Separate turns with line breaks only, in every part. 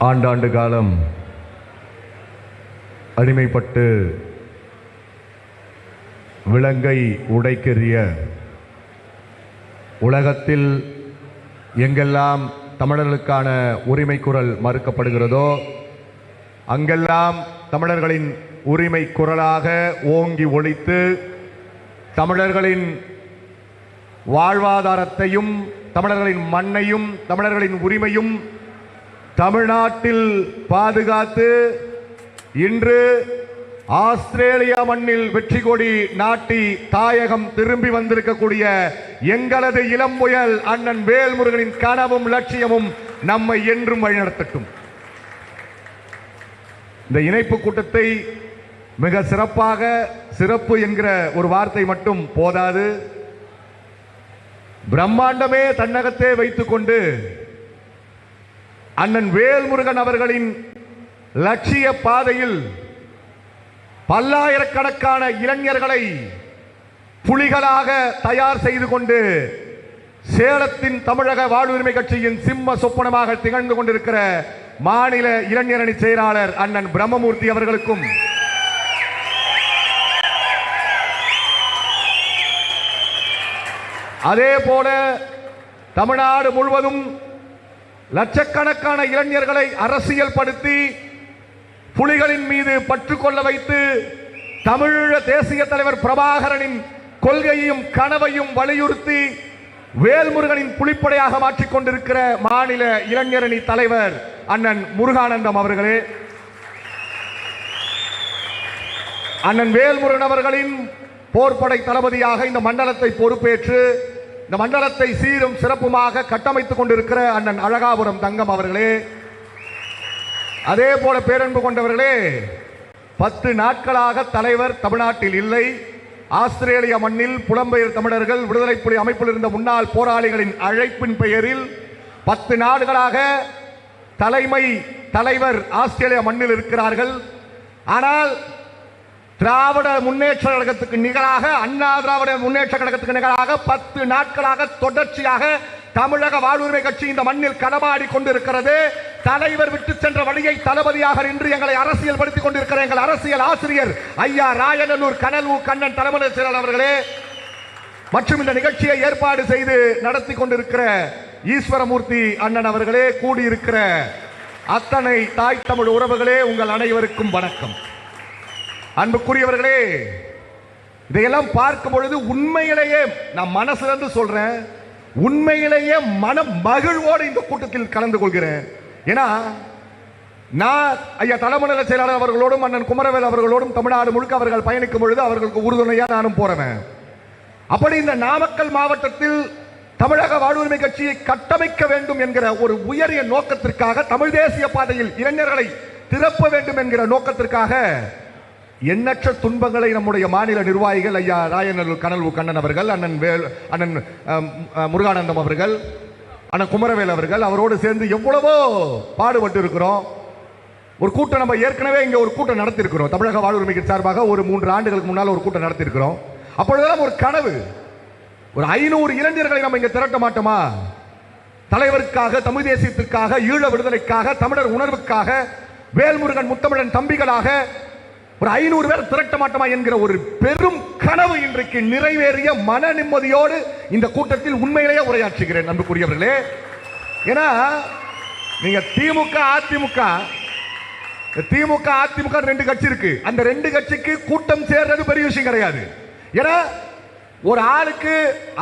ஆண்டாண்டு காலம் அடிமைப்பட்டு விலங்கை உடைக்கெறிய உலகத்தில் எங்கெல்லாம் தமிழர்களுக்கான உரிமை குரல் மறுக்கப்படுகிறதோ அங்கெல்லாம் தமிழர்களின் உரிமை குரலாக ஓங்கி ஒலித்து தமிழர்களின் வாழ்வாதாரத்தையும் தமிழர்களின் மண்ணையும் தமிழர்களின் உரிமையும் தமிழ்நாட்டில் பாதுகாத்து இன்று ஆஸ்திரேலியா மண்ணில் வெற்றி கொடி நாட்டி தாயகம் திரும்பி வந்திருக்கக்கூடிய எங்களது இளம் புயல் அண்ணன் வேல்முருகனின் கனவும் லட்சியமும் நம்மை என்றும் வழிநடத்தட்டும். இந்த இணைப்பு கூட்டத்தை மிக சிறப்பாக, சிறப்பு என்கிற ஒரு வார்த்தை மட்டும் போதாது, பிரம்மாண்டமே தன்னகத்தே வைத்துக் கொண்டு அண்ணன் வேல்முருகன் அவர்களின் லட்சிய பாதையில் பல்லாயிரக்கணக்கான இளைஞர்களை புலிகளாக தயார் செய்து கொண்டு சேலத்தின் தமிழக வாழ்வுரிமை கட்சியின் சிம்ம சொப்பனமாக திகழ்ந்து கொண்டிருக்கிற மாநில இளைஞரணி செயலாளர் அண்ணன் பிரம்மமூர்த்தி அவர்களுக்கும் அதே போல தமிழ்நாடு முழுவதும் லட்சக்கணக்கான இளைஞர்களை அரசியல் படுத்தி புலிகளின் மீது பற்று கொள்ள வைத்து தமிழீழ தேசிய தலைவர் பிரபாகரனின் கொள்கையையும் கனவையும் வலியுறுத்தி வேல்முருகனின் புலிப்படையாக மாற்றிக் கொண்டிருக்கிற மாநில இளைஞரணி தலைவர் அண்ணன் முருகானந்தம் அவர்களே, அண்ணன் வேல்முருகன் அவர்களின் போர்ப்படை தளபதியாக இந்த மண்டலத்தை பொறுப்பேற்று இந்த மண்டலத்தை சீரும் சிறப்புமாக கட்டமைத்துக் கொண்டிருக்கிற அண்ணன் அழகாபுரம் தங்கம் அவர்களே, அதே போல பேரன்பு கொண்டவர்களே, 10 நாட்களாக தலைவர் தமிழ்நாட்டில் இல்லை. ஆஸ்திரேலியா மண்ணில் புலம்பெயர் தமிழர்கள் விடுதலை புலி அமைப்பில் இருந்த முன்னாள் போராளிகளின் அழைப்பின் பெயரில் 10 நாடுகளாக தலைவர் ஆஸ்திரேலியா மண்ணில் இருக்கிறார்கள். ஆனால் திராவிட முன்னேற்ற கழகத்துக்கு நிகராக, அண்ணா திராவிட முன்னேற்ற கழகத்துக்கு நிகராக 10 நாட்களாக தொடர்ச்சியாக தமிழக வாழ்வுரிமை கட்சி இந்த மண்ணில் களமாடி கொண்டிருக்கிறது. தலைவர் விட்டு சென்ற வழியை தளபதியாக நின்று எங்களை அரசியல் படுத்திக் கொண்டிருக்கிற எங்கள் அரசியல் ஆசிரியர் ஐயா ராயநல்லூர் கனல் கண்ணன் தலைமை செயலாளர் அவர்களே, மற்றும் இந்த நிகழ்ச்சியை ஏற்பாடு செய்து நடத்தி கொண்டிருக்கிற ஈஸ்வரமூர்த்தி அண்ணன் அவர்களே, கூடியிருக்கிற அத்தனை தாய் தமிழ் உறவுகளே, உங்கள் அனைவருக்கும் வணக்கம். அன்புக்குரியவர்களே, இதையெல்லாம் பார்க்கும் பொழுது உண்மையிலேயே நான் மனசுல இருந்து சொல்றேன், உண்மையிலேயே மன மகிழ்வோடு இந்த கூட்டத்தில் கலந்து கொள்கிறேன். ஏன்னா நான் ஐயா தலைமை செயலாளர் அவர்களோடும் அண்ணன் குமரவேல் அவர்களோடும் தமிழ்நாடு முழுக்க அவர்கள் பயணிக்கும் பொழுது அவர்களுக்கு உறுதுணையா நானும் போறேன். அப்படி இந்த நாமக்கல் மாவட்டத்தில் தமிழக வாழ்வுரிமை கட்சியை கட்டமைக்க வேண்டும் என்கிற ஒரு உயரிய நோக்கத்திற்காக, தமிழ் தேசிய பாதையில் இளைஞர்களை திறப்ப வேண்டும் என்கிற நோக்கத்திற்காக எண்ணற்ற துன்பங்களை நம்முடைய மாநில நிர்வாகிகள் ஐயா ராயநல்லூர் கனல் கண்ணன் அவர்கள், அண்ணன் முருகானந்தம் அவர்கள், அண்ணன் குமரவேல் அவர்கள் அவரோடு சேர்ந்து எவ்வளவோ பாடுபட்டு இருக்கிறோம். ஒரு கூட்டம் நம்ம ஏற்கனவே இங்க ஒரு கூட்டம் நடத்தியிருக்கிறோம். தமிழக வாழ்வுரிமை சார்பாக ஒரு 3 ஆண்டுகளுக்கு முன்னால் ஒரு கூட்டம் நடத்தியிருக்கிறோம். அப்பொழுதெல்லாம் ஒரு கனவு, ஒரு 500 இளைஞர்களை நம்ம இங்க திரட்ட மாட்டோமா? தலைவருக்காக, தமிழ் தேசியத்திற்காக, ஈழ விடுதலைக்காக, தமிழர் உணர்வுக்காக, வேல்முருகன் முத்தமிழன் தம்பிகளாக ஒரு 500 பேர் திரட்ட மாட்டோமா என்கிற ஒரு பெரும் கனவு இன்றைக்கு நிறைவேறிய மன நிம்மதியோடு இந்த கூட்டத்தில் உண்மையிலேயே உரையாற்றுகிறேன் அன்புக்குரியவர்களே. ஏன்னா நீங்க திமுக அதிமுக 2 கட்சி இருக்கு. அந்த 2 கட்சிக்கு கூட்டம் சேர்றது பெரிய விஷயம் கிடையாது. ஏன்னா ஒரு ஆளுக்கு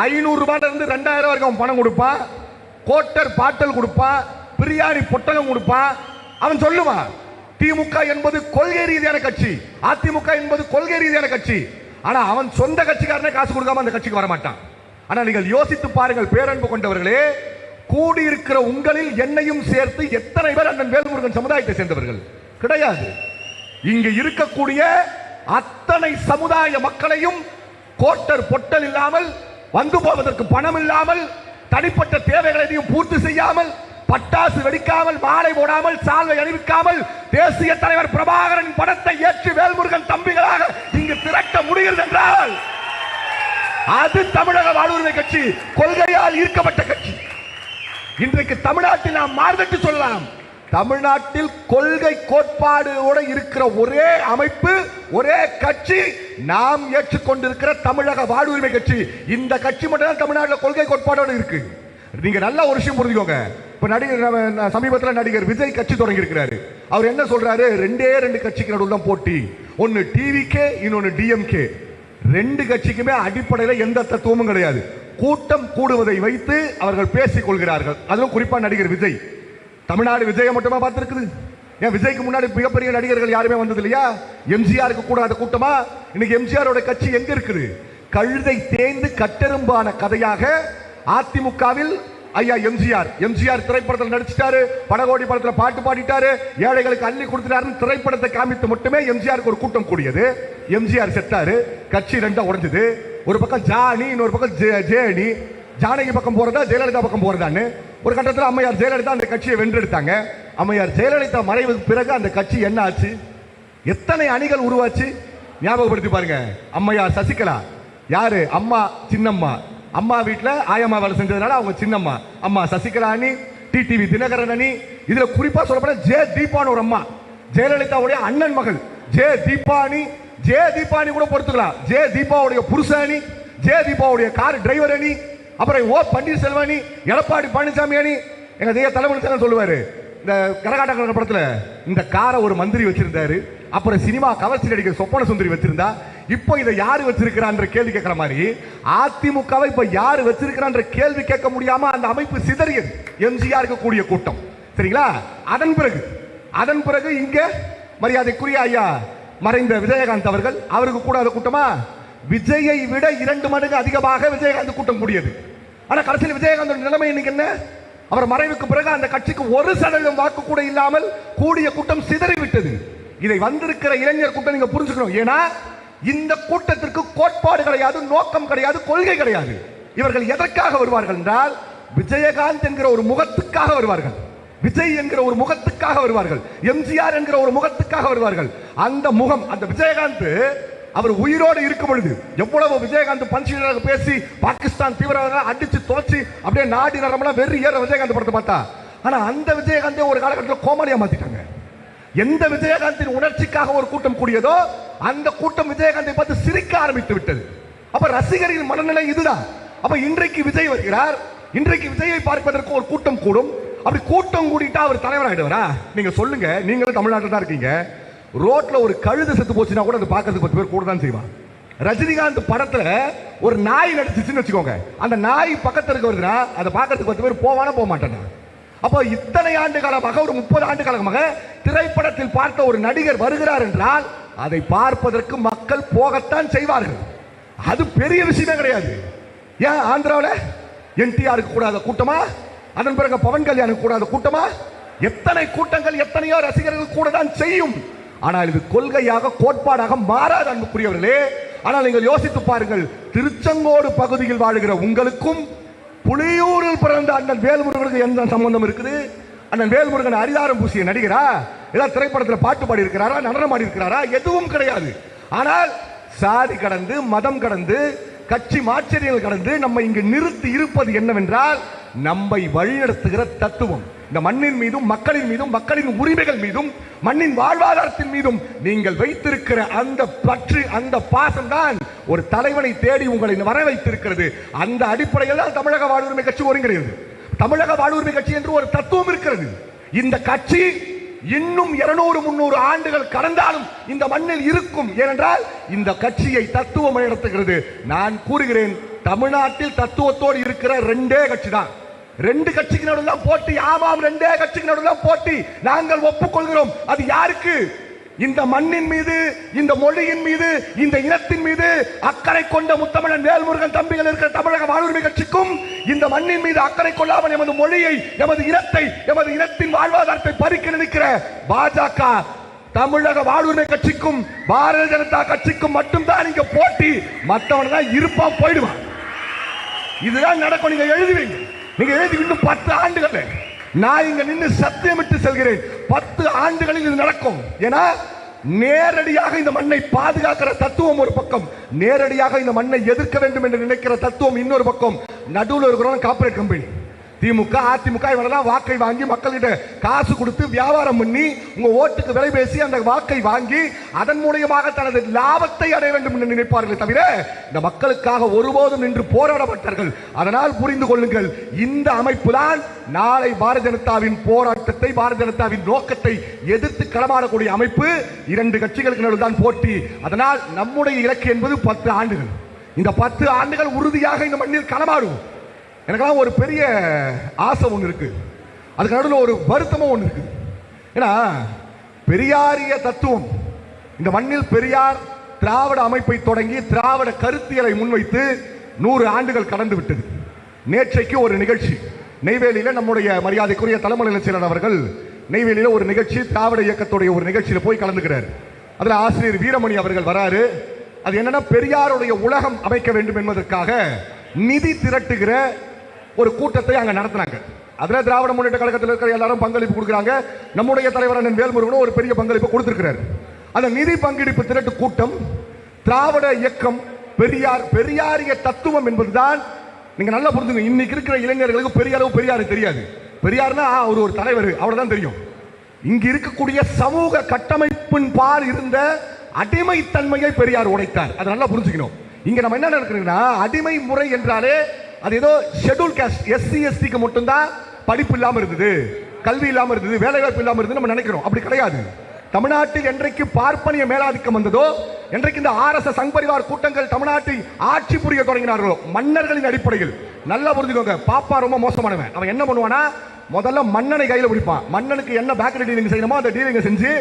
500 ரூபாயில இருந்து 2000 வரைக்கும் பணம் கொடுப்பான், கோட்டர் பாட்டல் கொடுப்பான், பிரியாணி பொட்டலம் கொடுப்பான். அவன் சொல்லுவான் திமுக என்பது கொள்கை ரீதியான கட்சி, அதிமுக என்பது கொள்கை ரீதியான கட்சி. ஆனா அவன் சொந்த கட்சிக்காரனே காசு கொடுக்காம அந்த கட்சிக்கு வர மாட்டான். ஆனா நீங்கள் யோசித்து பாருங்கள் பேரன்பு கொண்டவர்களே, கூடியிருக்கிற உங்களில் என்னையும் சேர்த்து எத்தனை பேர் அண்ணன் வேல்முருகன் சமுதாயத்தை சேர்ந்தவர்கள் கிடையாது? இங்கு இருக்கக்கூடிய அத்தனை சமுதாய மக்களையும் கோட்டர் பொட்டல் இல்லாமல், வந்து போவதற்கு பணம் இல்லாமல், தனிப்பட்ட தேவைகளை பூர்த்தி செய்யாமல், பட்டாசு வெடிக்காமல், மாலை போடாமல், சால்வை அணிவிக்காமல், தேசிய தலைவர் பிரபாகரன் படத்தை ஏற்றி வேல்முருகன் தம்பிகளாக இங்கு திரட்ட முடிகிறது என்றால் அது தமிழக வாழ்வுரிமை கட்சி கொள்கையால் ஈர்க்கப்பட்ட கட்சி. இன்றைக்கு தமிழ்நாட்டில் நாம் மார்க்கெட்டு சொல்லலாம், தமிழ்நாட்டில் கொள்கை கோட்பாடோடு இருக்கிற ஒரே அமைப்பு, ஒரே கட்சி நாம் ஏற்றுக்கொண்டிருக்கிற தமிழக வாழ்வுரிமை கட்சி. இந்த கட்சி மட்டும் தான் தமிழ்நாட்டில் கொள்கை கோட்பாடோடு இருக்கு. நீங்க நல்ல ஒரு விஷயம் புரிஞ்சுக்கோங்க. இப்ப நடிகர் சமீபத்தில் நடிகர் விஜய் கட்சி தொடங்கி இருக்கிறாரு. அவர் என்ன சொல்றாரு? ரெண்டு கட்சிக்கு நடுவில் போட்டி, ஒன்னு டிவிகே, இன்னொன்னு டிஎம்கே. ரெண்டு கட்சிக்குமே அடிப்படையில் எந்த தத்துவமும் கிடையாது. கூட்டம் கூடுவதை வைத்து அவர்கள் பேசிக் கொள்கிறார்கள். அதுவும் குறிப்பா நடிகர் விஜய். தமிழ்நாடு விஜயை மட்டுமா பார்த்திருக்குது? ஏன் விஜய்க்கு முன்னாடி மிகப்பெரிய நடிகர்கள் யாருமே வந்தது இல்லையா? எம்ஜிஆருக்கு கூடாத கூட்டமா? இன்னைக்கு எம்ஜிஆரோட கட்சி எங்க இருக்குது? கழுதை தேய்ந்து கட்டெரும்பான கதையாக அதிமுகவில் ஐயா எம்ஜிஆர் திரைப்படத்தில் நடிச்சிட்டாரு, படகோடி படத்தில் பாட்டு பாடிட்டாரு, ஏழைகளுக்கு அள்ளி கொடுத்துட்டாரு. திரைப்படத்தை காமித்து மட்டுமே எம்ஜிஆருக்கு ஒரு கூட்டம் கூடியது. எம்ஜிஆர் செத்தாரு, கட்சி ரெண்டா உடைஞ்சது. ஒரு பக்கம் ஜானி, இன்னொரு பக்கம் ஜேனி. ஜானகி பக்கம் போறதா, ஜெயலலிதா பக்கம் போறதான்னு ஒரு கட்டத்தில் அம்மையார் ஜெயலலிதா அந்த கட்சியை வென்றெடுத்தாங்க. அம்மையார் ஜெயலலிதா மறைவுக்கு பிறகு அந்த கட்சி என்ன ஆச்சு? எத்தனை அணிகள் உருவாச்சு ஞாபகப்படுத்தி பாருங்க. அம்மையார் சசிகலா யாரு? அம்மா சின்னம்மா. அம்மா வீட்டில் ஆயம்மா வேலை செஞ்சதுனால அவங்க சின்னம்மா. அம்மா சசிகலா அணி, டிடிவி தினகரன் அணி. இதுல குறிப்பா சொல்லப்பட ஜே தீபான்னு ஒரு அம்மா, ஜெயலலிதாவுடைய அண்ணன் மகள் ஜே தீபானி. ஜே தீபானி கூட பொறுத்துக்கலாம். ஜே தீபாவுடைய புருஷ அணி, ஜே தீபாவுடைய கார் டிரைவர் அணி, அப்புறம் ஓ பன்னீர்செல்வம் அணி, எடப்பாடி பழனிசாமி அணி. எங்க தேய தலைமுறை சொல்லுவாரு, இந்த கரகாட்ட படத்துல இந்த காரை ஒரு மந்திரி வச்சிருந்தாரு, அப்புறம் சினிமா கவர்ச்சி நடிகர் சொப்பன சுந்தரி வச்சிருந்தா, இப்போ இதை யாரு வச்சிருக்கிறான்ற கேள்வி கேட்கிற மாதிரி அதிமுகவை இப்ப யாரு வச்சிருக்கிறான்ற கேள்வி கேட்க முடியாம அந்த அமைப்பு சிதறியது. எம்ஜிஆருக்கு கூடிய கூட்டம், சரிங்களா? அதன் பிறகு இங்க மரியாதைக்குரிய ஐயா மறைந்த விஜயகாந்த் அவர்கள், அவருக்கு கூடாத கூட்டமா? விஜயை விட 2 மடங்கு அதிகமாக விஜயகாந்த் கூட்டம் கூடியது. ஆனா கடைசியில் விஜயகாந்த் நிலைமை இன்னைக்கு என்ன? அவர் மறைவுக்கு பிறகு அந்த கட்சிக்கு 1% வாக்கு கூட இல்லாமல் கூடிய கூட்டம் சிதறிவிட்டது. இதை வந்திருக்கிற இளைஞர் கூட்டம் நீங்க புரிஞ்சுக்கணும். ஏன்னா இந்த கூட்டத்திற்கு கோட்பாடு கிடையாது, நோக்கம் கிடையாது, கொள்கை கிடையாது. இவர்கள் எதற்காக வருவார்கள் என்றால் விஜயகாந்த் என்கிற ஒரு முகத்துக்காக வருவார்கள், விஜய் என்கிற ஒரு முகத்துக்காக வருவார்கள், எம்ஜிஆர் என்கிற ஒரு முகத்துக்காக வருவார்கள். அந்த முகம், அந்த விஜயகாந்த் அவர் உயிரோடு இருக்கும் பொழுது எவ்வளவு விஜயகாந்த் பஞ்சினராக பேசி பாகிஸ்தான் தீவிரவாத அடிச்சு தோச்சி அப்படியே நாடி நரம்பெல்லாம் வெறி ஏற விஜயகாந்த் படத்தை பார்த்தா. ஆனா அந்த விஜயகாந்தை ஒரு காலகட்டத்தில் கோமாளியா மாத்திட்டாங்க. எந்த விஜயகாந்தின் உணர்ச்சிக்காக ஒரு கூட்டம் கூடியதோ அந்த கூட்டம் விஜயகாந்தை பார்த்து சிரிக்க ஆரம்பித்து விட்டது. அப்ப ரசிகர்களின் மனநிலை இதுதான். அப்ப இன்றைக்கு விஜய் வருகிறார், இன்றைக்கு விஜயை பார்ப்பதற்கு ஒரு கூட்டம் கூடும். அப்படி கூட்டம் கூடிட்டா அவர் தலைவர் ஆயிடுவாரா? நீங்க சொல்லுங்க. நீங்களும் தமிழ்நாட்டில் தான் இருக்கீங்க. ரோட்ல ஒரு கழுதை செத்து போச்சுன்னா கூட அதை பார்க்கறதுக்கு 10 பேர் கூட தான் செய்வான். ரஜினிகாந்த் படத்துல ஒரு நாய் நடிச்சுன்னு வச்சுக்கோங்க, அந்த நாய் பக்கத்துல இருக்க வருதுன்னா அதை பார்க்கறதுக்கு 10 பேர் போவானா போக மாட்டானா? அப்போ இத்தனை ஆண்டு காலமாக, ஒரு 30 ஆண்டு காலமாக திரைப்படத்தில் பார்த்த ஒரு நடிகர் வருகிறார் என்றால் அதை பார்ப்பதற்கு மக்கள் போகத்தான் செய்வார்கள். அது பெரிய விஷயமே கிடையாது. ஏன் ஆந்திராவில் என்டிஆருக்கு கூடாத கூட்டமா? அதன் பிறகு பவன் கல்யாணுக்கு கூடாத கூட்டமா? எத்தனை கூட்டங்கள், எத்தனையோ ரசிகர்கள் கூட தான் செய்யும். ஆனால் இது கொள்கையாக, கோட்பாடாக மாறாத அன்புக்குரியவர்களே. ஆனால் நீங்கள் யோசித்து பாருங்கள், திருச்செங்கோடு பகுதியில் வாழுகிற உங்களுக்கும் புலியூரில் பிறந்த அண்ணன் வேல்முருகனுக்கு எந்த சம்பந்தம் இருக்குது? அண்ணன் வேல்முருகன் அரிதாரம் பூசிய நடிகரா? ஏதாவது திரைப்படத்தில் பாட்டு பாடி இருக்கிறாரா, நடனம் ஆடி இருக்கிறாரா? எதுவும் கிடையாது. ஆனால் சாதி கடந்து, மதம் கடந்து, கட்சி மாச்சரியங்கள் கடந்து நம்ம இங்கு நிறுத்தி இருப்பது என்னவென்றால் நம்மை வழிநடத்துகிற தத்துவம். இந்த மண்ணின் மீதும், மக்களின் மீதும், மக்களின் உரிமைகள் மீதும், மண்ணின் வாழ்வாதாரத்தின் மீதும் நீங்கள் வைத்திருக்கிற அந்த பற்று, அந்த பாசம் தான் ஒரு தலைவனை தேடி உங்களை வர வைத்திருக்கிறது. அந்த அடிப்படையில் தான் தமிழக வாழ்வுரிமை கட்சி ஒருங்கிணைந்தது. தமிழக வாழ்வுரிமை கட்சி என்று ஒரு தத்துவம் இருக்கிறது. இந்த கட்சி இன்னும் 200-300 ஆண்டுகள் கடந்தாலும் இந்த மண்ணில் இருக்கும். ஏனென்றால் இந்த கட்சியை தத்துவம் நடத்துகிறது. நான் கூறுகிறேன், தமிழ்நாட்டில் தத்துவத்தோடு இருக்கிற 2 கட்சி தான். 2 கட்சிக்கு நடுவில் தான் போட்டி. ஆமாம், 2 கட்சிக்கு நடுவில் தான் போட்டி. நாங்கள் ஒப்புக்கொள்கிறோம். அது யாருக்கு? இந்த மண்ணின் மீது, இந்த மொழியின் மீது, இந்த இனத்தின் மீது அக்கறை கொண்ட முத்தமிழன் வேல்முருகன் தம்பிகள் இருக்கிற தமிழக வாழ்வுரிமை கட்சிக்கும், இந்த மண்ணின் மீது அக்கறை கொள்ளாமல் எமது மொழியை, எமது இனத்தை, எமது இனத்தின் வாழ்வாதாரத்தை பறிக்க நினைக்கிற பாஜக தமிழக வாழ்வுரிமை கட்சிக்கும் பாரதிய ஜனதா கட்சிக்கும் மட்டும்தான் இங்க போட்டி. மற்றவன் தான் இருப்பான், போயிடுவான். இதுதான் நடக்கும். நீங்க எழுதுவீங்க. நீங்க எழுதி இன்னும் 10 ஆண்டுகள் நான் இங்க நின்று சத்தியமிட்டு செல்கிறேன், 10 ஆண்டுகளில் இது நடக்கும். ஏன்னா நேரடியாக இந்த மண்ணை பாதுகாக்கிற தத்துவம் ஒரு பக்கம், நேரடியாக இந்த மண்ணை எதிர்க்க வேண்டும் என்று நினைக்கிற தத்துவம் இன்னொரு பக்கம். நடுவில் இருக்கிறோம் கார்ப்பரேட் கம்பெனி. திமுக அதிமுக இவரெல்லாம் வாக்கை வாங்கி மக்கள்கிட்ட காசு கொடுத்து வியாபாரம் பண்ணி உங்க ஓட்டுக்கு விலை பேசி அந்த வாக்கை வாங்கி அதன் மூலியமாக தனது லாபத்தை அடைய வேண்டும் என்று நினைப்பார்களே தவிர இந்த மக்களுக்காக ஒருபோதும் நின்று போராடப்பட்டார்கள். அதனால் புரிந்து கொள்ளுங்கள், இந்த அமைப்பு தான் நாளை பாரதிய ஜனதாவின் போராட்டத்தை, பாரதிய ஜனதாவின் நோக்கத்தை எதிர்த்து களமாடக்கூடிய அமைப்பு. 2 கட்சிகளுக்கு நடுவில் தான் போட்டி. அதனால் நம்முடைய இலக்கு என்பது 10 ஆண்டுகள். இந்த 10 ஆண்டுகள் உறுதியாக இந்த மண்ணில் களமாடுவோம். எனக்கெல்லாம் ஒரு பெரிய ஆசை ஒன்று இருக்கு, அதுக்கு நடுவில் ஒரு வருத்தமும் ஒன்று இருக்கு. ஏன்னா பெரியாரிய தத்துவம் இந்த மண்ணில் பெரியார் திராவிட அமைப்பை தொடங்கி திராவிட கருத்தியலை முன்வைத்து 100 ஆண்டுகள் கடந்து விட்டது. நேற்றைக்கு ஒரு நிகழ்ச்சி நெய்வேலியில் நம்முடைய மரியாதைக்குரிய தலைமை செயலர் அவர்கள் நெய்வேலியில் ஒரு நிகழ்ச்சி, திராவிட இயக்கத்துடைய ஒரு நிகழ்ச்சியில் போய் கலந்துக்கிறார். அதில் ஆசிரியர் வீரமணி அவர்கள் வராரு. அது என்னன்னா, பெரியாருடைய உலகம் அமைக்க வேண்டும் என்பதற்காக நிதி திரட்டுகிற ஒரு கூட்டத்தை அங்க நடத்தினாங்க. அதுல திராவிட முன்னேற்ற கழகத்தில் இருக்கிற எல்லாரும் பங்களிப்பு கொடுக்குறாங்க. நம்முடைய தலைவர் அண்ணன் வேல்முருகனும் ஒரு பெரிய பங்களிப்பு கொடுத்திருக்கிறார். அந்த நிதி பங்கெடுப்பு திரட்டு கூட்டம் திராவிட இயக்கம் பெரியாரிய தத்துவம் என்பதுதான். நீங்க நல்லா புரிஞ்சுங்க, இன்னைக்கு இருக்கிற இளைஞர்களுக்கு பெரியாரு தெரியாது. பெரியார்னா ஒரு தலைவர், அவ்வளவுதான் தெரியும். இங்க இருக்கக்கூடிய சமூக கட்டமைப்பின் பால் இருந்த அடிமைத்தன்மையை பெரியார் உடைத்தார். அதை நல்லா புரிஞ்சுக்கணும். இங்க நம்ம என்ன நடக்கிறோம்னா, அடிமை முறை என்றாலே அது ஏதோ ஷெட்யூல் காஸ்ட் எஸ்சி எஸ்டிக்கு மட்டும்தான் படிப்பு இல்லாம இருந்தது, கல்வி இல்லாம இருந்தது, வேலை வாய்ப்பு இல்லாம இருந்தது நம்ம நினைக்கிறோம். அப்படி கிடையாது. தமிழ்நாட்டில் என்றைக்கு பார்ப்பனிய மேலாதிக்கம் வந்ததோ, என்றைக்கு இந்த RSS சங்பரிவார் கூட்டங்கள் தமிழ்நாட்டை ஆட்சி புரிய தொடங்கினார்களோ, மன்னர்களின் அடிப்படையில் நல்லா புரிஞ்சுக்கோங்க. பாப்பா ரொம்ப மோசமானவன். அவன் என்ன பண்ணுவானா, முதல்ல மன்னனை கையில் பிடிப்பான். மன்னனுக்கு என்ன பேக்கரி டீலிங் செய்யணுமோ அந்த டீலிங் செஞ்சு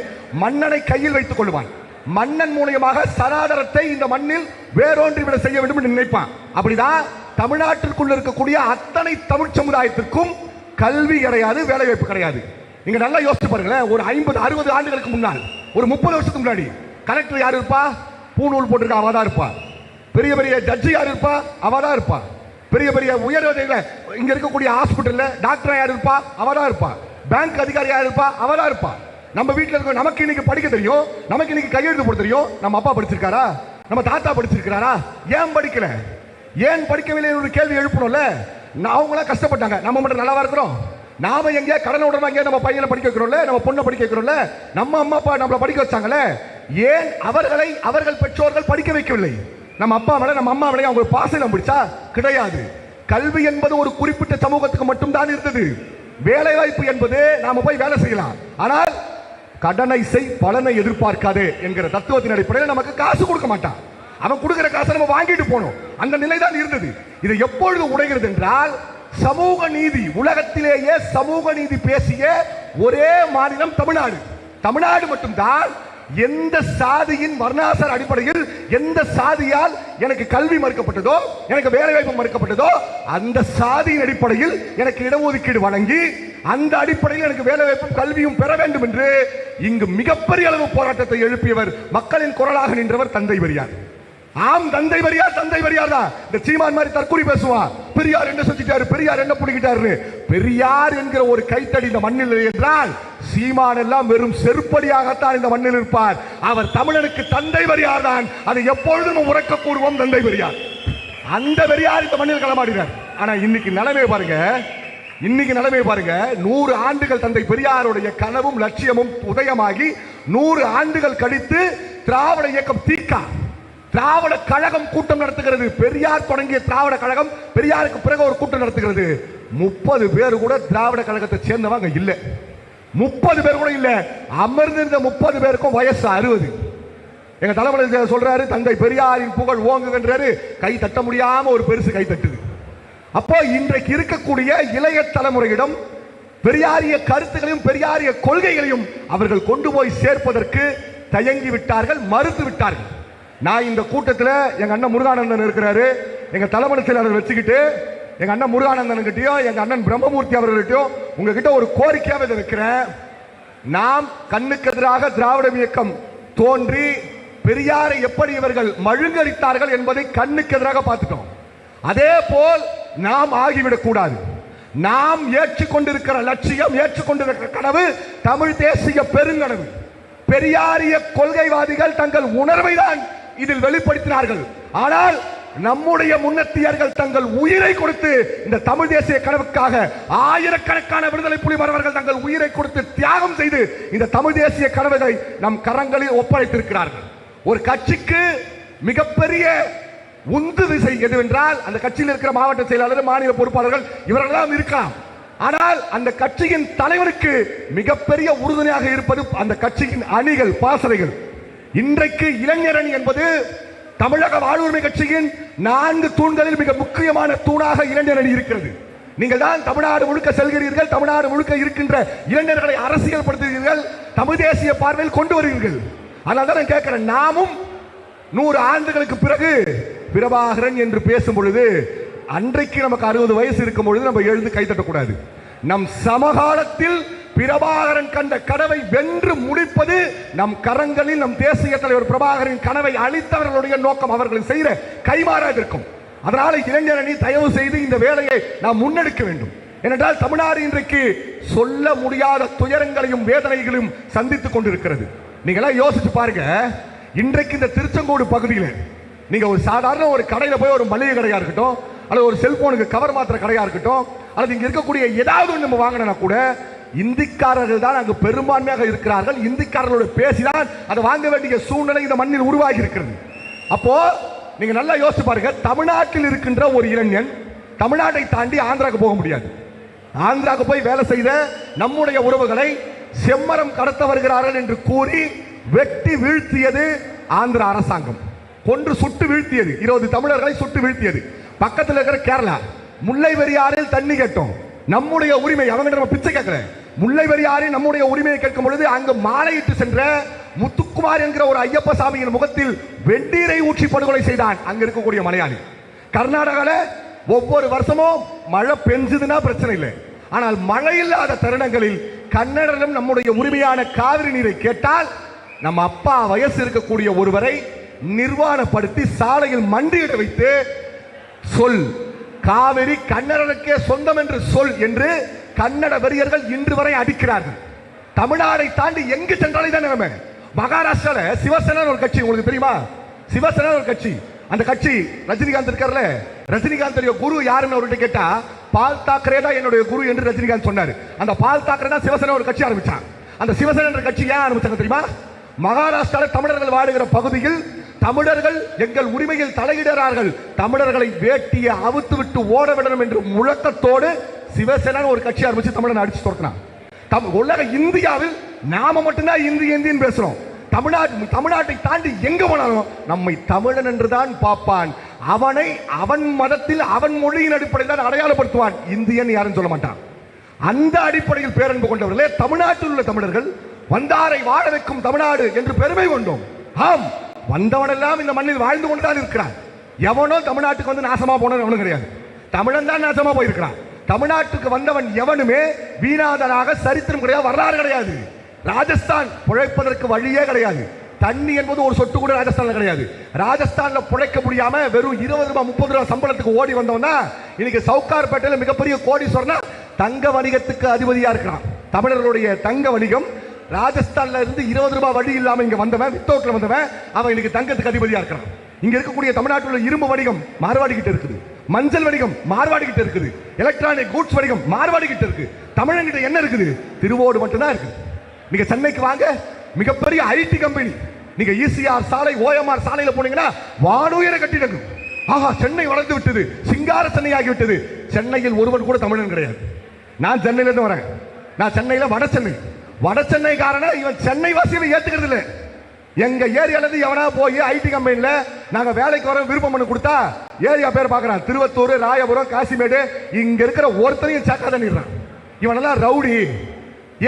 மன்னனை கையில் வைத்துக் கொள்வான். மன்னன் மூலமாக சனாதனத்தை இந்த மண்ணில் வேறொன்றி விட செய்ய வேண்டும் என்று நினைப்பான். அப்படிதான் தமிழ்நாட்டிற்குள் இருக்கக்கூடிய அத்தனை தமிழ் சமுதாயத்திற்கும் கல்வி கிடையாது, வேலை வாய்ப்பு கிடையாது. நீங்க நல்லா யோசிச்சு பாருங்களேன். ஒரு 50-60 ஆண்டுகளுக்கு முன்னால், ஒரு 30 வருஷத்துக்கு முன்னாடி கலெக்டர் யாரு இருப்பா? பூணூல் போட்டிருக்கா, அவதான் இருப்பா. பெரிய பெரிய ஜட்ஜி யாரு இருப்பா? அவதான் இருப்பா. பெரிய பெரிய உயர் இங்க இருக்கக்கூடிய ஹாஸ்பிட்டல்ல டாக்டர் யாரு இருப்பா? அவதான் இருப்பா. பேங்க் அதிகாரி யாரு இருப்பா? அவதான் இருப்பா. நம்ம வீட்டில் இருக்க நமக்கு இன்னைக்கு படிக்க தெரியும், நமக்கு இன்னைக்கு கையெழுத்து போட தெரியும். நம்ம அப்பா படிச்சிருக்காரா? நம்ம தாத்தா படிச்சிருக்காரா? ஏன் படிக்கல? ஏன் படிக்கவில்லை ஒரு கேள்வி எழுப்பணும்ல. அவங்களாம் கஷ்டப்பட்டாங்க, நம்ம மட்டும் நல்லா இருக்கிறோம். நாம எங்கேயா கடனை உடனே எங்கேயா நம்ம பையனை படிக்க வைக்கிறோம்ல, நம்ம பொண்ணை படிக்க வைக்கிறோம்ல. நம்ம அம்மா அப்பா நம்மளை படிக்க வச்சாங்களே, ஏன் அவர்கள் பெற்றோர்கள் படிக்க வைக்கவில்லை? நம்ம அப்பா மேல நம்ம அம்மா மேல அவங்க பாசம் பிடிச்சா கிடையாது. கல்வி என்பது ஒரு குறிப்பிட்ட சமூகத்துக்கு மட்டும் தான் இருந்தது. வேலை வாய்ப்பு என்பது நாம போய் வேலை செய்யலாம், ஆனால் கடனை செய் பலனை எதிர்பார்க்காதே என்கிற தத்துவத்தின் அடிப்படையில் நமக்கு காசு கொடுக்க மாட்டான். அவன் கொடுக்கிற காசை நம்ம வாங்கிட்டு போனோம். அந்த நிலை தான் இருந்தது. இது எப்பொழுது உடைகிறது என்றால், சமூக நீதி, உலகத்திலேயே சமூக நீதி பேசிய ஒரே மாநிலம் தமிழ்நாடு. தமிழ்நாடு மட்டும்தான் எந்த சாதியின் வர்ணாசர அடிப்படையில், எந்த சாதியால் எனக்கு கல்வி மறுக்கப்பட்டதோ, எனக்கு வேலை வாய்ப்பு மறுக்கப்பட்டதோ, அந்த சாதியின் அடிப்படையில் எனக்கு இடஒதுக்கீடு வழங்கி அந்த அடிப்படையில் எனக்கு வேலை வாய்ப்பும் கல்வியும் பெற வேண்டும் என்று இங்கு மிகப்பெரிய அளவு போராட்டத்தை எழுப்பியவர், மக்களின் குரலாக நின்றவர் தந்தை பெரியார். ஆம், தந்தை பெரியார் தான். இந்த சீமான் மாதிரி தற்கொலை பேசுவான், பெரியார் என்ன செஞ்சிட்டாரு, பெரியார் என்ன புடிக்கிட்டாரு. பெரியார் என்கிற ஒரு கைத்தடி இந்த மண்ணில் என்றால் சீமான் எல்லாம் வெறும் செருப்படியாகத்தான் இந்த மண்ணில் இருப்பார். அவர் தமிழனுக்கு தந்தை பெரியார் தான். அதை எப்பொழுதும் உறக்க கூறுவோம், தந்தை பெரியார். அந்த பெரியார் இந்த மண்ணில் களமாடினார். ஆனா இன்னைக்கு நிலைமை பாருங்க, 100 ஆண்டுகள் தந்தை பெரியாருடைய கனவும் லட்சியமும் உதயமாகி 100 ஆண்டுகள் கழித்து திராவிட இயக்கம் திராவிட கழகம் கூட்டம் நடத்துகிறது. பெரியார் தொடங்கிய திராவிட கழகம் பெரியாருக்கு பிறகு ஒரு கூட்டம் நடத்துகிறது. 30 பேர் கூட திராவிட கழகத்தை சேர்ந்தவங்க இல்ல. 30 பேர் கூட இல்ல. அமர்ந்திருந்த 30 பேருக்கும் வயசு 60. எங்க தலைமை சொல்றாரு, தந்தை பெரியாரின் புகழ் ஓங்குகின்றாரு. கை தட்ட முடியாம ஒரு பெருசு கை தட்டுது. அப்போ இன்றைக்கு இருக்கக்கூடிய இளைய தலைமுறையிடம் பெரியாரிய கருத்துகளையும் பெரியாரிய கொள்கைகளையும் அவர்கள் கொண்டு போய் சேர்ப்பதற்கு தயங்கி விட்டார்கள், மறுத்து விட்டார்கள். நான் இந்த கூட்டத்தில் எங்க அண்ணன் முருகானந்தன் இருக்கிறாரு, எங்க தலைமை செயலாளர் வச்சுக்கிட்டு எங்க அண்ணன் முருகானந்தன் கிட்டையும் எங்க அண்ணன் பிரம்மமூர்த்தி அவர்கள்ட்டையும் உங்ககிட்ட ஒரு கோரிக்கையாக இதை வைக்கிறேன். நாம் கண்ணுக்கு எதிராக திராவிட இயக்கம் தோன்றி பெரியாரை எப்படி இவர்கள் மழுங்கடித்தார்கள் என்பதை கண்ணுக்கு எதிராக பார்த்துட்டோம். அதே போல் நாம் ஆகிவிடக் கூடாது. நாம் ஏற்றுக்கொண்டிருக்கிற லட்சியம், ஏற்றுக்கொண்டிருக்கிற கனவு தமிழ் தேசிய பெருங்கனவு. பெரியாரிய கொள்கைவாதிகள் தங்கள் உணர்வை தான் இதில் வெளிப்படுத்தினார்கள். ஆனால் நம்முடைய முன்னத்தியர்கள் தங்கள் உயிரை கொடுத்து இந்த தமிழ் தேசிய கனவுக்காக ஆயிரக்கணக்கான விடுதலை புலி மறவர்கள் தங்கள் உயிரை கொடுத்து தியாகம் செய்து இந்த தமிழ் தேசிய கனவுகளை நம் கரங்களில் ஒப்படைத்திருக்கிறார்கள். ஒரு கட்சிக்கு மிகப்பெரிய உந்து விசை எதுவென்றால் அந்த கட்சியில் இருக்கிற மாவட்ட செயலாளர், மாநில பொறுப்பாளர்கள் இவர்களெல்லாம் இருக்கலாம். ஆனால் அந்த கட்சியின் தலைவருக்கு மிகப்பெரிய உறுதுணையாக இருப்பது அந்த கட்சியின் அணிகள், பாசறைகள். இன்றைக்கு இளைஞரணி என்பது தமிழக வாழ்வுரிமை கட்சியின் 4 தூண்களில் மிக முக்கியமான தூணாக இளைஞரணி இருக்கிறது. நீங்கள் தான் தமிழ்நாடு முழுக்க செல்கிறீர்கள், தமிழ்நாடு முழுக்க இருக்கின்ற இளைஞர்களை அரசியல் படுத்துகிறீர்கள், தமிழ் தேசிய பார்வையில் கொண்டு வருகிறீர்கள். அதனால தான் நான் கேட்கிறேன், நாமும் 100 ஆண்டுகளுக்கு பிறகு பிரபாகரன் என்று பேசும் பொழுது அன்றைக்கு நமக்கு 60 வயசு இருக்கும் பொழுது நம்ம எழுந்து கைத்தட்டக்கூடாது. நம் சமகாலத்தில் பிரபாகரன் கண்ட கனவை வென்று முடிப்பது நம் கரங்களில். நம் தேசிய தலைவர் பிரபாகரன் கனவை அளித்தவர்களுடைய நோக்கம் அவர்கள் செய்கிற கைமாறாக இருக்கும். அதனால இளைஞரணி தயவு செய்து இந்த வேலையை நாம் முன்னெடுக்க வேண்டும். ஏனென்றால் தமிழ்நாடு இன்றைக்கு சொல்ல முடியாத துயரங்களையும் வேதனைகளையும் சந்தித்துக் கொண்டிருக்கிறது. நீங்களா யோசிச்சு பாருங்க. இன்றைக்கு இந்த திருச்செங்கோடு பகுதியில் நீங்க ஒரு சாதாரண ஒரு கடையில போய் ஒரு மளிகை கடையா இருக்கட்டும், அல்லது ஒரு செல்போனுக்கு கவர் மாத்திர கடையா இருக்கட்டும், அல்லது இங்க இருக்கக்கூடிய ஏதாவது நம்ம வாங்கினா கூட இந்திக்காரர்கள் தான் அங்கு பெரும்பான்மையாக இருக்கிறார்கள். இந்திக்காரர்களோட பேசிதான் அதை வாங்க வேண்டிய சூழ்நிலை இந்த மண்ணில் உருவாகி இருக்கிறது. அப்போ நீங்க நல்லா யோசிச்சு பாருங்க. தமிழ்நாட்டில் இருக்கின்ற ஒரு இளைஞன் தமிழ்நாட்டை தாண்டி ஆந்திராவுக்கு போக முடியாது. ஆந்திராவுக்கு போய் வேலை செய்த நம்முடைய உறவுகளை செம்மரம் கடத்த வருகிறார்கள் என்று கூறி வெட்டி வீழ்த்தியது ஆந்திர அரசாங்கம். கொன்று சுட்டு வீழ்த்தியது, 20 தமிழர்களை சுட்டு வீழ்த்தியது. பக்கத்தில் இருக்கிற கேரளா முல்லை பெரியாறில் தண்ணி கேட்டோம், நம்முடைய உரிமை. அவங்க நம்ம பிச்சை கேட்கல, முல்லை பெரியாறில் நம்முடைய உரிமையை கேட்கும் பொழுது அங்கு மாலையிட்டு சென்ற முத்துக்குமார் என்கிற ஒரு ஐயப்ப சாமியின் முகத்தில் வெந்நீரை ஊற்றி படுகொலை செய்தான் அங்க இருக்கக்கூடிய மலையாளி. கர்நாடகாவில் ஒவ்வொரு வருஷமும் மழை பெஞ்சதுன்னா பிரச்சனை இல்லை, ஆனால் மழை இல்லாத தருணங்களில் கன்னடரும் நம்முடைய உரிமையான காவிரி நீரை கேட்டால் நம்ம அப்பா வயசு இருக்கக்கூடிய ஒருவரை நிர்வாணப்படுத்தி சாலையில் மண்டியிட வைத்து சொல் காவிரி கன்னடனுக்கே சொந்தம் என்று சொல் என்று கன்னட வெறியர்கள் இன்று வரை அடிக்கிறார்கள். தமிழ்நாடை தாண்டி எங்கு சென்றாலே தான் நிலைமை. மகாராஷ்டிரால சிவசேனா ஒரு கட்சி, உங்களுக்கு தெரியுமா? சிவசேனா ஒரு கட்சி. அந்த கட்சி ரஜினிகாந்த் இருக்கார்ல, ரஜினிகாந்த் குரு யாருன்னு அவர்கிட்ட கேட்டா பால் தாக்கரே தான் என்னுடைய குரு என்று ரஜினிகாந்த் சொன்னார். அந்த பால் தாக்கரே தான் சிவசேனா ஒரு கட்சி ஆரம்பிச்சாங்க. அந்த சிவசேனா என்ற கட்சி ஏன் ஆரம்பிச்சாங்க தெரியுமா? மகாராஷ்டிராவில் தமிழர்கள் வாழுகிற பகுதியில் தமிழர்கள் எங்கள் உரிமையில் தலையிடுகிறார்கள், தமிழர்களை வேட்டியை அவுத்து விட்டு ஓட விடணும் என்று முழக்கத்தோடு சிவசேனா ஒரு கட்சி ஆரம்பிச்சு தமிழனை அடிச்சு துரக்கினான். உலக இந்தியாவில் நாம மட்டும்தான் இந்தியன் பேசுறோம். தமிழ்நாட்டை தாண்டி எங்க போனாலும் நம்மை தமிழன் என்றுதான் பார்ப்பான். அவனை அவன் மதத்தில் அவன் மொழியின் அடிப்படையில் தான் அடையாளப்படுத்துவான். இந்தியன் யாரும் சொல்ல மாட்டான். அந்த அடிப்படையில் பேரன்பு கொண்டவர்களே தமிழ்நாட்டில் உள்ள தமிழர்கள் வந்தாரை வாழ வைக்கும் தமிழ்நாடு என்று பெருமை கொண்டோம். ஆம், வந்தவனெல்லாம் இந்த மண்ணில் வாழ்ந்து கொண்டுதான் இருக்கிறான். எவனோ தமிழ்நாட்டுக்கு வந்து நாசமா போனது அவனும் கிடையாது, தமிழன் தான் நாசமா போயிருக்கிறான். தமிழ்நாட்டுக்கு வந்தவன் எவனுமே வீணாதனாக சரித்திரம் கிடையாது, வரலாறு கிடையாது. ராஜஸ்தான் பிழைப்பதற்கு வழியே கிடையாது. தண்ணி என்பது ஒரு சொட்டு கூட ராஜஸ்தான்ல கிடையாது. ராஜஸ்தான்ல பிழைக்க முடியாம வெறும் 20 ரூபாய் 30 ரூபாய் சம்பளத்துக்கு ஓடி வந்தவனா இன்னைக்கு சவுகார்பேட்டையில மிகப்பெரிய கோடீஸ்வரனா தங்க வணிகத்துக்கு அதிபதியா இருக்கிறான். தமிழர்களுடைய தங்க வணிகம் ராஜஸ்தான்ல இருந்து 20 ரூபாய் வழி இல்லாம இங்க வந்தவன், வித்தவுட்ல வந்தவன், அவன் இன்னைக்கு தங்கத்துக்கு அதிபதியா இருக்கிறான். இங்க இருக்கக்கூடிய தமிழ்நாட்டில் உள்ள இரும்பு வணிகம் மார்வாடி கிட்ட இருக்குது, மஞ்சள் வணிகம் மார்வாடி கிட்ட இருக்குது, எலக்ட்ரானிக் கூட்ஸ் வணிகம் மார்வாடி கிட்ட இருக்கு. தமிழன்கிட்ட என்ன இருக்குது? திருவோடு மட்டும்தான் இருக்குது. நீங்க சென்னைக்கு வாங்க, மிகப்பெரிய ஐடி கம்பெனி. நீங்க ஈசிஆர் சாலை, ஓஎம்ஆர் சாலையில போனீங்கன்னா வானுயர கட்டிடங்கள். ஆஹா, சென்னை வளர்ந்து விட்டது, சிங்கார சென்னை ஆகிவிட்டது. சென்னையில் ஒருவன் கூட தமிழன் கிடையாது. நான் சென்னையில இருந்து வரேன். நான் சென்னையில வட சென்னை காரணம் இவன் சென்னை வாசியை ஏத்துக்கிறது இல்லை. எங்க ஏரியால இருந்து எவனா போய் ஐடி கம்பெனில நாங்க வேலைக்கு வர விருப்பம் பண்ணி கொடுத்தா ஏரியா பேர் பாக்குறான், திருவத்தூர், ராயபுரம், காசிமேடு. இங்க இருக்கிற ஒருத்தரையும் சேக்காதான். இவனெல்லாம் ரவுடி.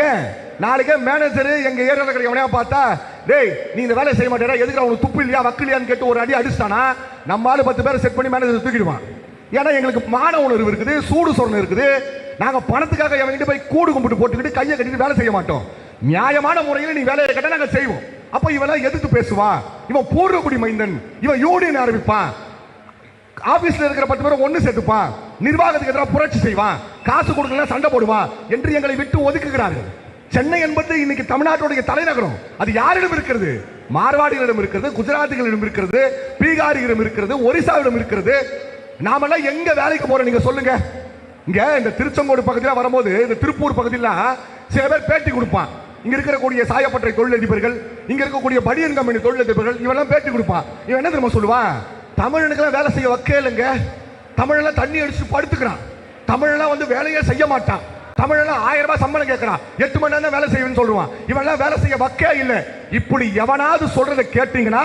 ஏன் நாளைக்கே மேனேஜர் எங்க ஏரியாவில் இருக்கிற எவனையா பார்த்தா, டேய் நீ இந்த வேலையை செய்ய மாட்டேடா, எதுக்கு அவனுக்கு துப்பு இல்லையா வக்கு இல்லையான்னு கேட்டு ஒரு அடி அடிச்சிட்டானா நம்மளால 10 பேரை செட் பண்ணி மேனேஜர் தூக்கிடுவான். ஏன்னா எங்களுக்கு மான உணர்வு இருக்குது, சூடு சொரணை இருக்குது. நாங்க பணத்துக்காக எவன்கிட்ட போய் கூடு கும்பிட்டு போட்டுக்கிட்டு கையை கட்டிட்டு வேலை செய்ய மாட்டோம். நியாயமான முறையில் நீ வேலையை கட்ட நாங்க செய்வோம். அப்ப இவெல்லாம் எதிர்த்து பேசுவான், இவன் பூர்வகுடி மைந்தன், இவன் யூனியன் ஆரம்பிப்பான், ஆபீஸ்ல இருக்கிற 10 பேரை ஒண்ணு சேர்த்துப்பான், நிர்வாகத்துக்கு எதிராக புரட்சி செய்வான், காசு கொடுக்கலாம் சண்டை போடுவான் என்று எங்களை விட்டு ஒதுக்குகிறார்கள். சென்னை என்பது இன்னைக்கு தமிழ்நாட்டுடைய தலைநகரம். அது யாரிடம் இருக்கிறது? மார்வாடிகளிடம் இருக்கிறது, குஜராத்திகளிடம் இருக்கிறது, பீகாரிகளிடம் இருக்கிறது, ஒரிசாவிடம் இருக்கிறது. நாமெல்லாம் எங்க வேலைக்கு போறோம் நீங்க சொல்லுங்க. இங்க இந்த திருச்செங்கோடு பகுதியில் வரும்போது, இந்த திருப்பூர் பகுதியில் சில பேர் பேட்டி கொடுப்பான். இங்க இருக்கக்கூடிய சாயப்பட்டறை தொழிலதிபர்கள், இங்க இருக்கக்கூடிய பனியன் கம்பெனி தொழிலதிபர்கள், இவெல்லாம் பேட்டி கொடுப்பான். இவன் என்ன தெரியுமா சொல்லுவான்? தமிழனுக்கெல்லாம் வேலை செய்ய வைக்கலங்க, தமிழெல்லாம் தண்ணி அடிச்சு படுத்துக்கிறான், தமிழெல்லாம் வந்து வேலையே செய்ய மாட்டான், தமிழெல்லாம் 1000 ரூபாய் சம்பளம் கேட்கிறான், 8 மணி நேரம் வேலை செய்வேன்னு சொல்லுவான். இவெல்லாம் வேலை செய்ய வைக்கே இல்லை. இப்படி எவனாவது சொல்றதை கேட்டீங்கன்னா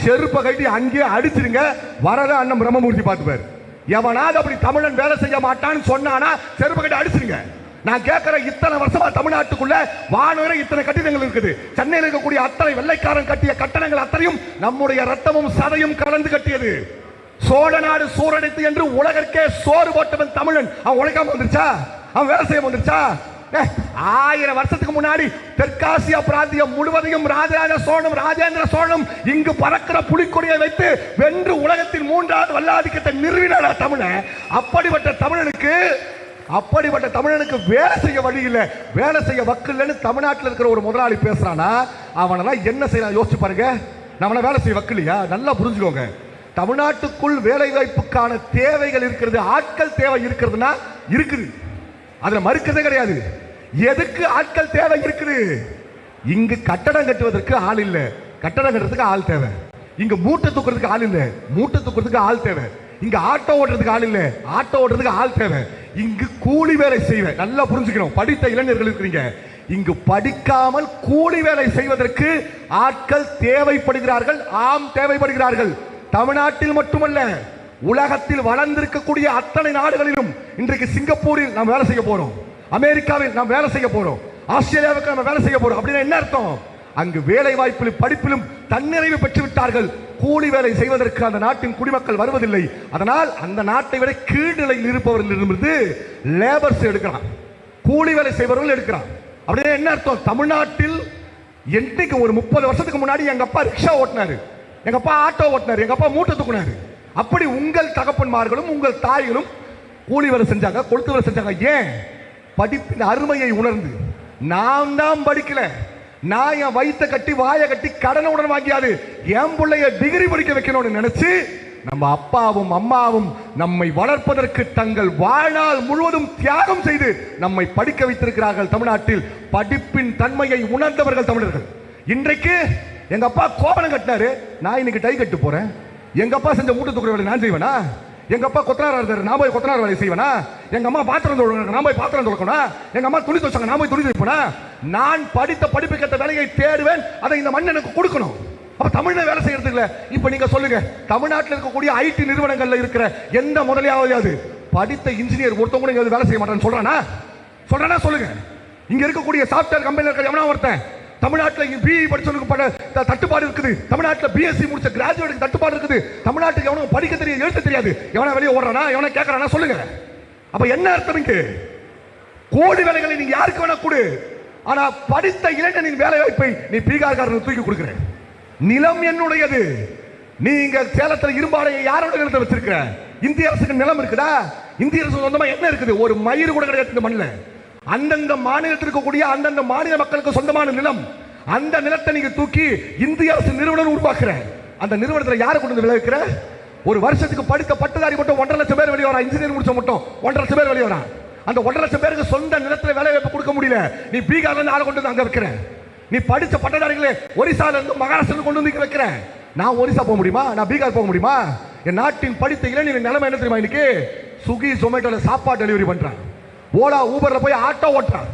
செருப்பை கட்டி அங்கேயே அடிச்சிருங்க. வரத அண்ணன் பிரம்மமூர்த்தி பார்த்துப்பாரு. எவனாவது அப்படி தமிழன் வேலை செய்ய மாட்டான்னு சொன்னானா செருப்பை கட்டி அடிச்சிருங்க. நான் கேட்கிறேன், இத்தனை வருஷமா தமிழ்நாட்டுக்குள்ள வானுவரை இத்தனை கட்டிடங்கள் இருக்குது. சென்னையில் இருக்கக்கூடிய அத்தனை வெள்ளைக்காரன் கட்டிய கட்டணங்கள் அத்தனையும் நம்முடைய ரத்தமும் சதையும் கலந்து கட்டியது. சோழ நாடு சூரடைத்து என்று உலகிற்கே சோறு போட்டவன் தமிழன். அவன் உழைக்காம வந்துருச்சா? அவன் வேலை செய்ய வந்துருச்சா? 1000 வருஷத்துக்கு முன்னாடி தெற்காசியா பிராந்தியம் முழுவதையும் ராஜராஜ சோழனும் ராஜேந்திர சோழனும் இங்கு பறக்கிற புலிக்கொடியை வைத்து வென்று உலகத்தின் 3வது வல்லாதிக்கத்தை நிறுவினார் தமிழன். அப்படிப்பட்ட தமிழனுக்கு வேலை செய்ய வழி இல்லை, வேலை செய்ய வக்கில்லைன்னு தமிழ்நாட்டில் இருக்கிற ஒரு முதலாளி பேசுறானா அவனெல்லாம் என்ன செய்யலாம் யோசிச்சு பாருங்க. நம்மள வேலை செய்ய வக்கில்லையா? நல்லா புரிஞ்சுக்கோங்க. தமிழ்நாட்டுக்குள் வேலை வாய்ப்புக்கான தேவைகள் இருக்கிறது, ஆட்கள் தேவை இருக்கிறதுனா இருக்குது, அதுல மறுக்கிறதே கிடையாது. எதுக்கு ஆட்கள் தேவை இருக்குது? இங்கு கட்டடம் கட்டுவதற்கு ஆள் இல்லை, கட்டடம் கட்டுறதுக்கு ஆள் தேவை. இங்க மூட்டை தூக்குறதுக்கு ஆள் இல்லை, மூட்டை தூக்குறதுக்கு ஆள் தேவை. இங்க ஆட்டோ ஓட்டுறதுக்கு ஆள் இல்லை, ஆட்டோ ஓட்டுறதுக்கு ஆள் தேவை. இங்கு கூலி வேலை செய்வேன். நல்லா புரிஞ்சுக்கணும். படித்த இளைஞர்கள் இருக்கிறீங்க, இங்கு படிக்காமல் கூலி வேலை செய்வதற்கு ஆட்கள் தேவைப்படுகிறார்கள். ஆம், தேவைப்படுகிறார்கள். தமிழ்நாட்டில் மட்டுமல்ல, உலகத்தில் வளர்ந்திருக்கக்கூடிய அத்தனை நாடுகளிலும் இன்றைக்கு சிங்கப்பூரில் நாம் வேலை செய்ய போறோம், அமெரிக்காவில் நாம் வேலை செய்ய போறோம், ஆஸ்திரேலியாவுக்கு நம்ம வேலை செய்ய போறோம். அப்படின்னா என்ன அர்த்தம்? அங்கு வேலை வாய்ப்பிலும் படிப்பிலும் தன்னிறைவு பெற்று விட்டார்கள். கூலி வேலை செய்வதற்கு அந்த நாட்டின் குடிமக்கள் வருவதில்லை. அதனால் அந்த நாட்டை விட கீழ்நிலையில் இருப்பவர்களிடமிருந்து லேபர்ஸ் எடுக்கிறான், கூலி வேலை செய்பவர்கள் எடுக்கிறான். அப்படின்னா என்ன அர்த்தம்? தமிழ்நாட்டில் என்னைக்கு ஒரு 30 வருஷத்துக்கு முன்னாடி எங்க அப்பா ரிக்ஷா ஓட்டினாரு, எங்க அப்பா ஆட்டோ ஓட்டினாரு, எங்க அப்பா மூட்டை தூக்குனாரு. அப்படி உங்கள் தகப்பன்மார்களும் உங்கள் தாய்களும் கூலி வேலை செஞ்சாங்க, கொளுத்து வேலை செஞ்சாங்க. ஏன்? படிப்பின் அருமையை உணர்ந்து. நான் தான் படிக்கல, நான் என் வயிற்ற கட்டி வாயை கட்டி கடனை உடன் வாங்கியாது என் பிள்ளைய டிகிரி படிக்க வைக்கணும்னு நினைச்சு நம்ம அப்பாவும் அம்மாவும் நம்மை வளர்ப்பதற்கு தங்கள் வாழ்நாள் முழுவதும் தியாகம் செய்து நம்மை படிக்க வைத்திருக்கிறார்கள். தமிழ்நாட்டில் படிப்பின் தன்மையை உணர்ந்தவர்கள் தமிழர்கள். இன்றைக்கு எங்க அப்பா கோபனம் கட்டினாரு, நான் இன்னைக்கு டை கட்டு போறேன். எங்க அப்பா செஞ்ச மூட்டை தூக்குற வேலை நான் செய்வேனா? எங்க அப்பா கொத்தனாரா இருந்தாரு, நான் போய் கொத்தனார் வேலை செய்வேனா? எங்க அம்மா பாத்திரம் தொழுவாங்க, நான் போய் பாத்திரம் தொழுக்கணும். எங்க அம்மா துணி துவைச்சாங்க, நான் போய் துணி துவைப்பேனா? நான் படித்த படிப்புக்கேற்ற வேலையை தேடுவேன், அதை இந்த மண் எனக்கு கொடுக்கணும். அப்ப தமிழ்ல வேலை செய்யறது இல்ல. இப்ப நீங்க சொல்லுங்க, தமிழ்நாட்டில் இருக்கக்கூடிய ஐடி நிறுவனங்கள்ல இருக்கிற எந்த முதலியாவது படித்த இன்ஜினியர் ஒருத்தவங்க கூட வேலை செய்ய மாட்டான்னு சொல்றானா? சொல்லுங்க. இங்க இருக்கக்கூடிய சாப்ட்வேர் கம்பெனில இருக்கிற எவனா ஒருத்தன் தமிழ்நாட்டில் பிஇ படிச்சவனுக்கு தட்டுப்பாடு இருக்குது, தமிழ்நாட்டில் பிஎஸ்சி முடிச்ச கிராஜுவேட்டுக்கு தட்டுப்பாடு இருக்குது, தமிழ்நாட்டுக்கு எவனுக்கு படிக்க தெரியாது, எழுத தெரியாது, எவனா வெளியே ஓடுறானா, எவனா கேட்கறானா? சொல்லுங்க. அப்ப என்ன அர்த்தம்? இங்கு கோடி வேலைகளை நீங்க யாருக்கு வேணா கொடு, ஆனா படித்த இளைஞனின் வேலை வாய்ப்பை நீ பீகார்காரனுக்கு தூக்கி கொடுக்கிற. நிலம் என்னுடையது. நீங்க சேலத்தில் இரும்பாலையை யாரோட நிலத்தை வச்சிருக்க? இந்திய அரசுக்கு நிலம் இருக்குதா? இந்திய அரசு சொந்தமா என்ன இருக்குது? ஒரு மயிறு கூட கிடையாது மண்ணில். அந்தந்த மாநிலத்திற்கு கூடிய அந்தந்த மாநில மக்களுக்கு சொந்தமான நிலம். அந்த நிலத்தை நீங்க தூக்கி இந்திய அரசு நிறுவனம் உருவாக்குற. அந்த நிறுவனத்தில் யாரை கொண்டு வந்து விளைவிக்கிற? ஒரு வருஷத்துக்கு படித்த பட்டதாரி மட்டும் 1.5 லட்சம் பேர் வெளியே வரா. இன்ஜினியர் முடிச்ச மட்டும் 1.5 லட்சம் பேர் வெளியே வரா. அந்த 1.5 லட்சம் பேருக்கு சொந்த நிலத்தில் வேலை வாய்ப்பு கொடுக்க முடியல. நீ பீகார்ல இருந்து ஆளை கொண்டு வந்து அங்க வைக்கிற. நீ படிச்ச பட்டதாரிகளே ஒரிசால இருந்து மகாராஷ்டிரா கொண்டு வந்து வைக்கிற. நான் ஒரிசா போக முடியுமா? நான் பீகார் போக முடியுமா? என் நாட்டின் படித்த இளைஞரின் நிலைமை என்ன தெரியுமா? இன்னைக்கு ஸ்விக்கி ஜொமேட்டோல சாப்பாடு டெலிவரி பண்றான், ஓலா ஊபர்ல போய் ஆட்டோ ஓட்டுறான்.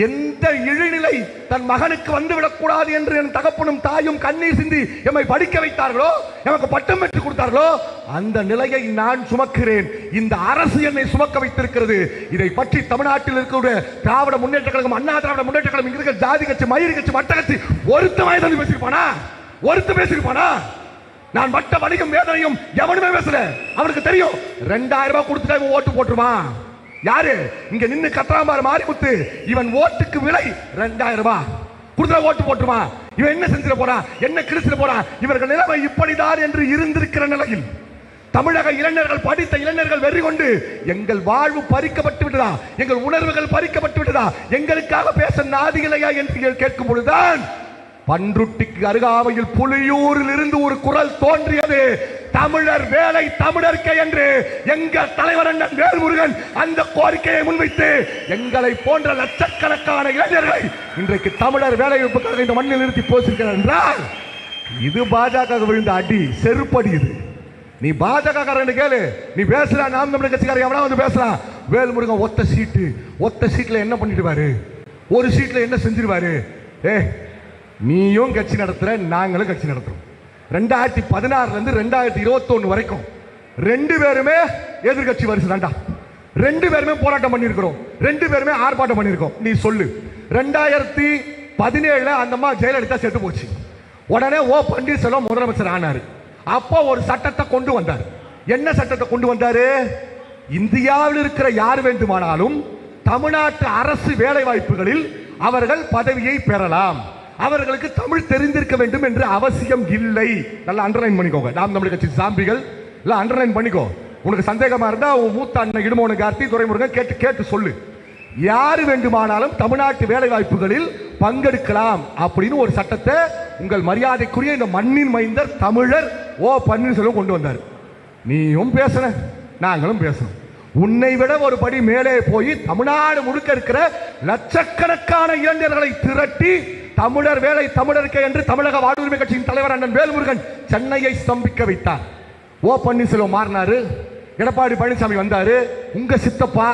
எந்த இழிநிலை தன் மகனுக்கு வந்துவிடக் கூடாது என்று என் தகப்பனும் தாயும் கண்ணீர் சிந்தி எம்மை படிக்க வைத்தார்களோ, எமக்கு பட்டம் பெற்று கொடுத்தார்களோ, அந்த நிலையை நான் சுமக்கிறேன். இந்த அரசு என்னை சுமக்க வைத்திருக்கிறது. இதை பற்றி தமிழ்நாட்டில் இருக்கக்கூடிய திராவிட முன்னேற்ற கழகம், அண்ணா திராவிட முன்னேற்ற கழகம், இங்க இருக்க ஜாதி கட்சி, மயிறு கட்சி, மட்ட கட்சி ஒருத்தமாய் தந்து பேசியிருப்பானா? பேசியிருப்பானா? நான் மட்ட வணிகம் வேதனையும் எவனுமே பேசல. அவனுக்கு தெரியும் 2000 ரூபாய் கொடுத்துட்டா ஓட்டு போட்டுருவான். யாரு இங்க நின்னு கத்தாமார் மாரிமுத்து? இவன் ஓட்டுக்கு விலை 2000 ரூபாய் கொடுத்தா ஓட்டு போட்டுருவான். இவன் என்ன செஞ்சிட போறான், என்ன கிழிச்சிட போறான்? இவர்கள் நிலைமை இப்படிதான் என்று இருந்திருக்கிற நிலையில் தமிழக இளைஞர்கள், படித்த இளைஞர்கள் வெறி கொண்டு எங்கள் வாழ்வு பறிக்கப்பட்டு விட்டதா, எங்கள் உணர்வுகள் பறிக்கப்பட்டு விட்டதா, எங்களுக்காக பேச நாதிகளையா என்று கேட்கும் பொழுதுதான் பன்ருட்டிக்கு அருகாமையில் புலியூரில் இருந்து ஒரு குரல் தோன்றியது. தமிழர் வேலை தமிழர்க்கே என்று எங்கள் தலைவர் அண்ணன் வேல்முருகன் அந்த கோரிக்கையை முன்வைத்து எங்களை போன்ற லட்சக்கணக்கான இளைஞர்களை இன்றைக்கு தமிழர் வேலை வாய்ப்புக்காக இந்த மண்ணில் நிறுத்தி போசிருக்கிறார் என்றால் இது பாஜக விழுந்த அடி, செருப்படி. இது நீ பாஜக கேளு, நீ பேசலாம், நாம் தமிழர் கட்சிக்காரர் எவனா வந்து பேசலாம். வேல்முருகன் ஒத்த சீட்ல என்ன பண்ணிடுவாரு, ஒரு சீட்ல என்ன செஞ்சிருவாரு? நீயும் கட்சி நடத்துற, நாங்களும் கட்சி நடத்துறோம். 2016 இருந்து 2021 வரைக்கும் 2 பேருமே எதிர்கட்சி வரிசை தாண்டா. 2 பேருமே போராட்டம் பண்ணிருக்கிறோம், 2 பேருமே ஆர்ப்பாட்டம் பண்ணிருக்கோம். நீ சொல்லு, 2017 அந்த அம்மா ஜெயலலிதா செத்து போச்சு. உடனே ஓ பன்னீர்செல்வம் முதலமைச்சர் ஆனாரு. அப்போ ஒரு சட்டத்தை கொண்டு வந்தார். என்ன சட்டத்தை கொண்டு வந்தாரு? இந்தியாவில் இருக்கிற யார் வேண்டுமானாலும் தமிழ்நாட்டு அரசு வேலை வாய்ப்புகளில் அவர்கள் பதவியை பெறலாம், அவர்களுக்கு தமிழ் தெரிந்திருக்க வேண்டும் என்று அவசியம் இல்லை. நல்லா அண்டர்லைன் பண்ணிக்கோங்க. நாம் தமிழர் கட்சி சாம்பிகள் எல்லாம் அண்டர்லைன் பண்ணிக்கோ. உனக்கு சந்தேகமா இருந்தா மூத்த அண்ணன் இடுமோனு கார்த்தி, துரைமுருகன் கேட்டு சொல்லு. யாரு வேண்டுமானாலும் தமிழ்நாட்டு வேலை வாய்ப்புகளில் பங்கெடுக்கலாம் அப்படின்னு ஒரு சட்டத்தை உங்கள் மரியாதைக்குரிய இந்த மண்ணின் மைந்தர் தமிழர் ஓ பன்னீர்செல்வம் கொண்டு வந்தார். நீயும் பேசுன, நாங்களும் பேசணும். உன்னை விட ஒரு படி மேலே போய் தமிழ்நாடு முழுக்க இருக்கிற லட்சக்கணக்கான இளைஞர்களை திரட்டி தமிழர் வேலை தமிழருக்கு என்று தமிழக வாழ்வுரிமை கட்சியின் தலைவர் அண்ணன் வேல்முருகன் சென்னையை ஸ்தம்பிக்க வைத்தார். ஓ பன்னீர்செல்வம் மாறினாரு, எடப்பாடி பழனிசாமி வந்தாரு. உங்க சித்தப்பா,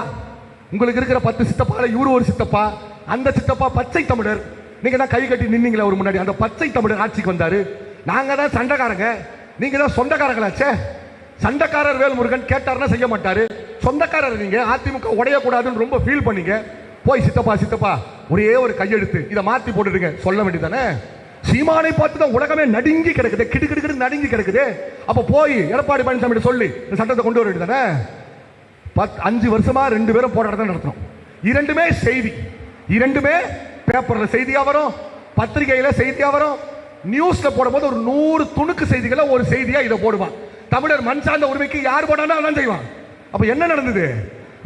உங்களுக்கு இருக்கிற 10 சித்தப்பால இவரு ஒரு சித்தப்பா. அந்த சித்தப்பா பச்சை தமிழர். நீங்க தான் கை கட்டி நின்னீங்களா ஒரு முன்னாடி, அந்த பச்சை தமிழர் ஆட்சிக்கு வந்தாரு. நாங்க தான் சண்டைக்காரங்க, நீங்க தான் சொந்தக்காரங்களாச்சே. சண்டைக்காரர் வேல்முருகன் கேட்டார்னா செய்ய மாட்டாரு. சொந்தக்காரர் நீங்க, அதிமுக உடையக்கூடாதுன்னு ரொம்ப ஃபீல் பண்ணீங்க. போய் சித்தப்பா ஒரே ஒரு கையெழுத்து, இதை மாத்தி போட்டுடுங்க சொல்ல வேண்டியதானே. சீமானை பார்த்து தான் உலகமே நடுங்கி கிடக்குது, கிடு நடுங்கி கிடக்குது. அப்ப போய் எடப்பாடி பழனிசாமி சொல்லி இந்த சட்டத்தை கொண்டு வர வேண்டியதானே. 5 வருஷமா 2 பேரும் போராட்டம் நடத்தணும். 2மே செய்தி, 2மே பேப்பர்ல செய்தியா வரும், பத்திரிகையில செய்தியா வரும். நியூஸ்ல போடும்போது ஒரு 100 துணுக்கு செய்திகளை ஒரு செய்தியா இதை போடுவான். தமிழர் மண் சார்ந்த உரிமைக்கு யார் போடானோ அதான் செய்வான். அப்ப என்ன நடந்தது?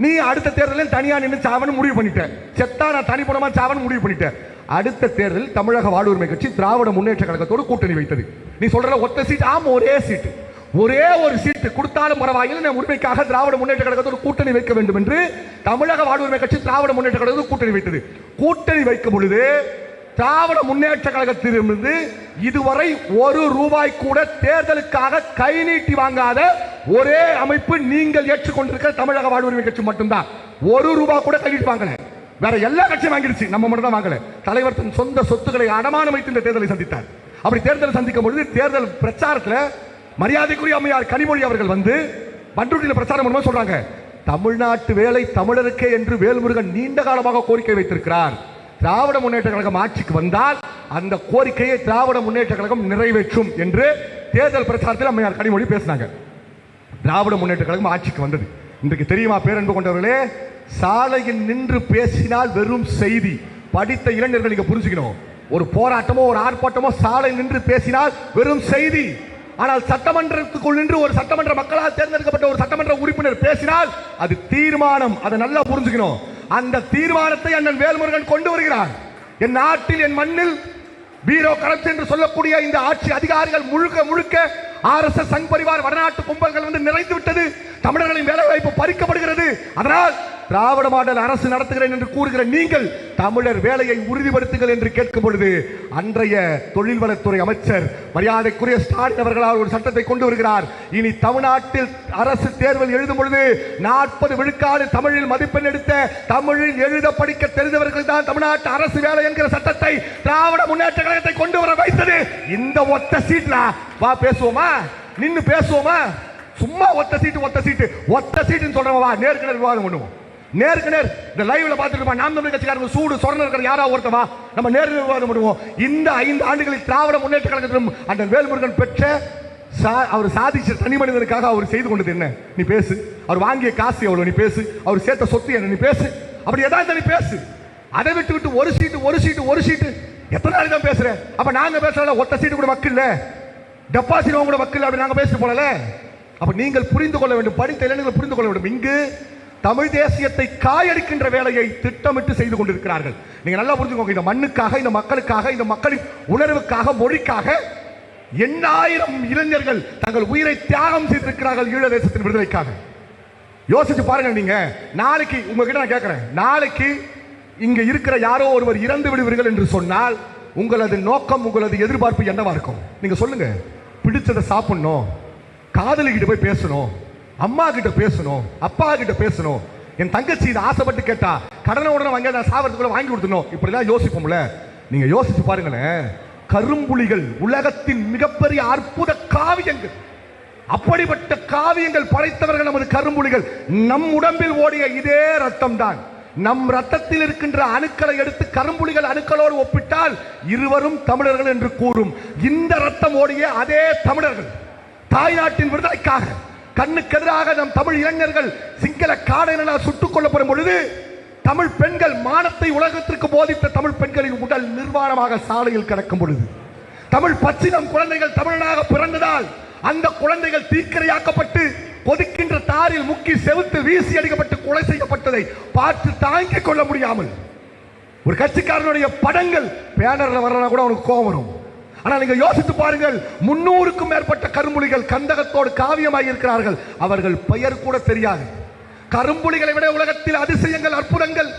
நீ அடுத்த தேர்தலில் தனியா நின்று சாவன்னு முடிவு பண்ணிட்ட. செத்தா நான் தனி பணமா சாவன்னு முடிவு பண்ணிட்டேன். அடுத்த தேர்தலில் தமிழக வாழ்வுரிமை கட்சி திராவிட முன்னேற்ற கழகத்தோடு கூட்டணி வைத்தது. நீ சொல்ற ஒத்த சீட், ஆமா ஒரே சீட்டு, ஒரே ஒரு சீட்டு கொடுத்தாலும் பரவாயில்லை, உரிமைக்காக திராவிட முன்னேற்ற கழகத்தோடு கூட்டணி வைக்க வேண்டும் என்று தமிழக வாழ்வுரிமை கட்சி திராவிட முன்னேற்ற கழகத்தோடு கூட்டணி வைத்தது. கூட்டணி வைக்கும் பொழுது திராவிட முன்னேற்ற கழகத்திலிருந்து இதுவரை ₹1 கூட தேர்தலுக்காக கை நீட்டி வாங்காத ஒரே அமைப்பு நீங்கள் ஏற்றுக்கொண்டிருக்கிற தமிழக வாழ்வுரிமை கட்சி மட்டும்தான். ₹1 கூட கை நீட்டி வாங்கல. வேற எல்லா கட்சியும் வாங்கிடுச்சு, நம்ம மட்டும் தான் வாங்கல. தலைவர் தன் சொந்த சொத்துக்களை அடமானம் வைத்து இந்த தேர்தலை சந்தித்தார். அப்படி தேர்தலை சந்திக்கும் பொழுது தேர்தல் பிரச்சாரத்தில் மரியாதைக்குரிய அம்மையார் கனிமொழி அவர்கள் வந்து பண்ருட்டியில் பிரச்சாரம் பண்ணும்போது சொல்றாங்க, தமிழ்நாட்டு வேலை தமிழருக்கே என்று வேல்முருகன் நீண்ட காலமாக கோரிக்கை வைத்திருக்கிறார். திராவிட முன்னேற்ற கழகம் ஆட்சிக்கு வந்தால் அந்த கோரிக்கையை திராவிட முன்னேற்ற கழகம் நிறைவேற்றும் என்று தேர்தல் பிரச்சாரத்தில் அம்மையார் கனிமொழி பேசினாங்க. திராவிட முன்னேற்ற கழகம் ஆட்சிக்கு வந்தது. இன்றைக்கு தெரியுமா பேரன்பு கொண்டவர்களே, சாலையில் நின்று பேசினால் வெறும் செய்தி. படித்த இளைஞர்கள் நீங்க புரிஞ்சுக்கணும். ஒரு போராட்டமோ ஒரு ஆர்ப்பாட்டமோ சாலை நின்று பேசினால் வெறும் செய்தி. ஆனால் சட்டமன்றத்துக்குள் நின்று ஒரு சட்டமன்ற மக்களால் தேர்ந்தெடுக்கப்பட்ட ஒரு சட்டமன்ற உறுப்பினர் பேசினால் அது தீர்மானம். அதை நல்லா புரிஞ்சுக்கணும். அந்த தீர்மானத்தை அண்ணன் வேல்முருகன் கொண்டு வருகிறார். என் நாட்டில், என் மண்ணில் பீரோ கரப்ஷன் என்று சொல்லக்கூடிய இந்த ஆட்சி அதிகாரிகள் முழுக்க RSS சங் பரிவார் வடநாட்டு கும்பல்கள் வந்து நிறைந்து விட்டது. தமிழர்களின் வேலை வாய்ப்பு பறிக்கப்படுகிறது. அதனால் திராவிட மாடல் அரசு நடத்துகிறேன் என்று கூறுகிற நீங்கள் தமிழர் வேலையை உறுதிப்படுத்துங்கள் என்று கேட்கும் பொழுது அன்றைய தொழில்வளத்துறை அமைச்சர் மரியாதைக்குரிய ஸ்டாலின் அவர்களால் ஒரு சட்டத்தை கொண்டு வருகிறார். இனி தமிழ்நாட்டில் அரசு தேர்வில் எழுதும் பொழுது 40 விழுக்காடு தமிழில் மதிப்பெண் எடுத்த, தமிழில் எழுத படிக்க தெரிந்தவர்கள் தான் தமிழ்நாட்டு அரசு வேலை என்கிற சட்டத்தை திராவிட முன்னேற்ற கழகத்தை கொண்டு வர வைத்தது. இந்த ஒத்த சீட்ல வா பேசுவோமா, நின்னு பேசுவோமா? சும்மா ஒத்த சீட்டு சொல்றவங்க வா, நேருக்கு நேர் விவாதம் பண்ணுவோம். நேருக்கு நேர் இந்த லைவ்ல பார்த்துட்டு நாம் தமிழர் கட்சிக்காரங்க சூடு சொரண இருக்கிற யாரா ஒருத்தவா நம்ம நேருக்கு விவாதம் பண்ணுவோம். இந்த 5 ஆண்டுகளில் திராவிட முன்னேற்ற கழகத்திலும் அந்த வேல்முருகன் பெற்ற அவர் சாதிச்ச தனி மனிதனுக்காக அவர் செய்து கொண்டது என்ன? நீ பேசு. அவர் வாங்கிய காசு எவ்வளவு? நீ பேசு. அவர் சேர்த்த சொத்து என்ன? நீ பேசு. அப்படி ஏதாவது நீ பேசு. அதை விட்டு ஒரு சீட்டு எத்தனை நாள் தான் பேசுற? அப்ப நாங்க பேசுறோம் ஒத்த சீட்டு கூட மக்கள் இல்ல, டெபாசிட் கூட மக்கள் அப்படி நாங்க பேசிட்டு போல. அப்ப நீங்கள் புரிந்து கொள்ள வேண்டும், படித்த இளைஞர்கள் புரிந்து கொள்ள வேண்டும், இங்கு தமிழ் தேசியத்தை காயடிக்கின்ற வேலையை திட்டமிட்டு செய்து கொண்டிருக்கிறார்கள். நீங்க நல்லா புரிஞ்சுக்கோங்க, இந்த மண்ணுக்காக, இந்த மக்களுக்காக, இந்த மக்களின் உணர்வுக்காக, மொழிக்காக எண்ணாயிரம் இளைஞர்கள் தங்கள் உயிரை தியாகம் செய்திருக்கிறார்கள் ஈழ தேசத்தின் விடுதலைக்காக. யோசிச்சு பாருங்க. நீங்க நாளைக்கு உங்ககிட்ட நான் கேட்கிறேன், நாளைக்கு இங்க இருக்கிற யாரோ ஒருவர் இறந்து விடுவீர்கள் என்று சொன்னால் உங்களது நோக்கம், உங்களது எதிர்பார்ப்பு என்னவா இருக்கும்? நீங்க சொல்லுங்க. பிடிச்சதை சாப்பிடணும், காதலி கிட்ட போய் பேசணும், அம்மா கிட்ட பேசணும், அப்பா கிட்ட பேசணும், என் தங்கச்சி இதை ஆசைப்பட்டு கேட்டா கடனை உடனே வாங்கி நான் சாவறதுக்குள்ள வாங்கி கொடுத்துணும், இப்படிதான் யோசிப்போம்ல. நீங்க யோசிச்சு பாருங்களேன். கரும்புலிகள் உலகத்தின் மிகப்பெரிய அற்புத காவியங்கள், அப்படிப்பட்ட காவியங்கள் படைத்தவர்கள் நமது கரும்புலிகள். நம் உடம்பில் ஓடிய இதே ரத்தம் தான். நம் ரத்தத்தில் இருக்கின்ற அணுக்களை எடுத்து கரும்புலிகள் அணுக்களோடு ஒப்பிட்டால் இருவரும் தமிழர்கள் என்று கூறும். இந்த ரத்தம் ஓடிய அதே தமிழர்கள் தாய்நாட்டின் விடுதலைக்காக கண்ணுக்கு எதிராக நம் தமிழ் இளைஞர்கள் சிங்கள காடையினால் சுட்டுக் கொல்லப்படும் பொழுது தமிழ் பெண்கள் மானத்தை உலகத்திற்கு போதித்த தமிழ் பெண்களின் உடல் நிர்வாணமாக சாலையில் கிடக்கும் பொழுது, தமிழ் பச்சினம் குழந்தைகள் தமிழனாக பிறந்ததால் அந்த குழந்தைகள் தீக்கிரையாக்கப்பட்டு கொதிக்கின்ற தாரில் முக்கி செவுத்து வீசி அடிக்கப்பட்டு கொலை செய்யப்பட்டதை பார்த்து தாங்கிக் கொள்ள முடியாமல் ஒரு கட்சிக்காரனுடைய படங்கள் பேனர்ல வரலாம் கூட அவனுக்கு கோபம் வரும். ஆனால் நீங்க யோசித்து பாருங்கள், 300க்கும் மேற்பட்ட கரும்புலிகள் கந்தகத்தோடு காவியமாகி இருக்கிறார்கள். அவர்கள் பெயர் கூட தெரியாது. கரும்புலிகளை விட உலகத்தில் அதிசயங்கள், அற்புதங்கள்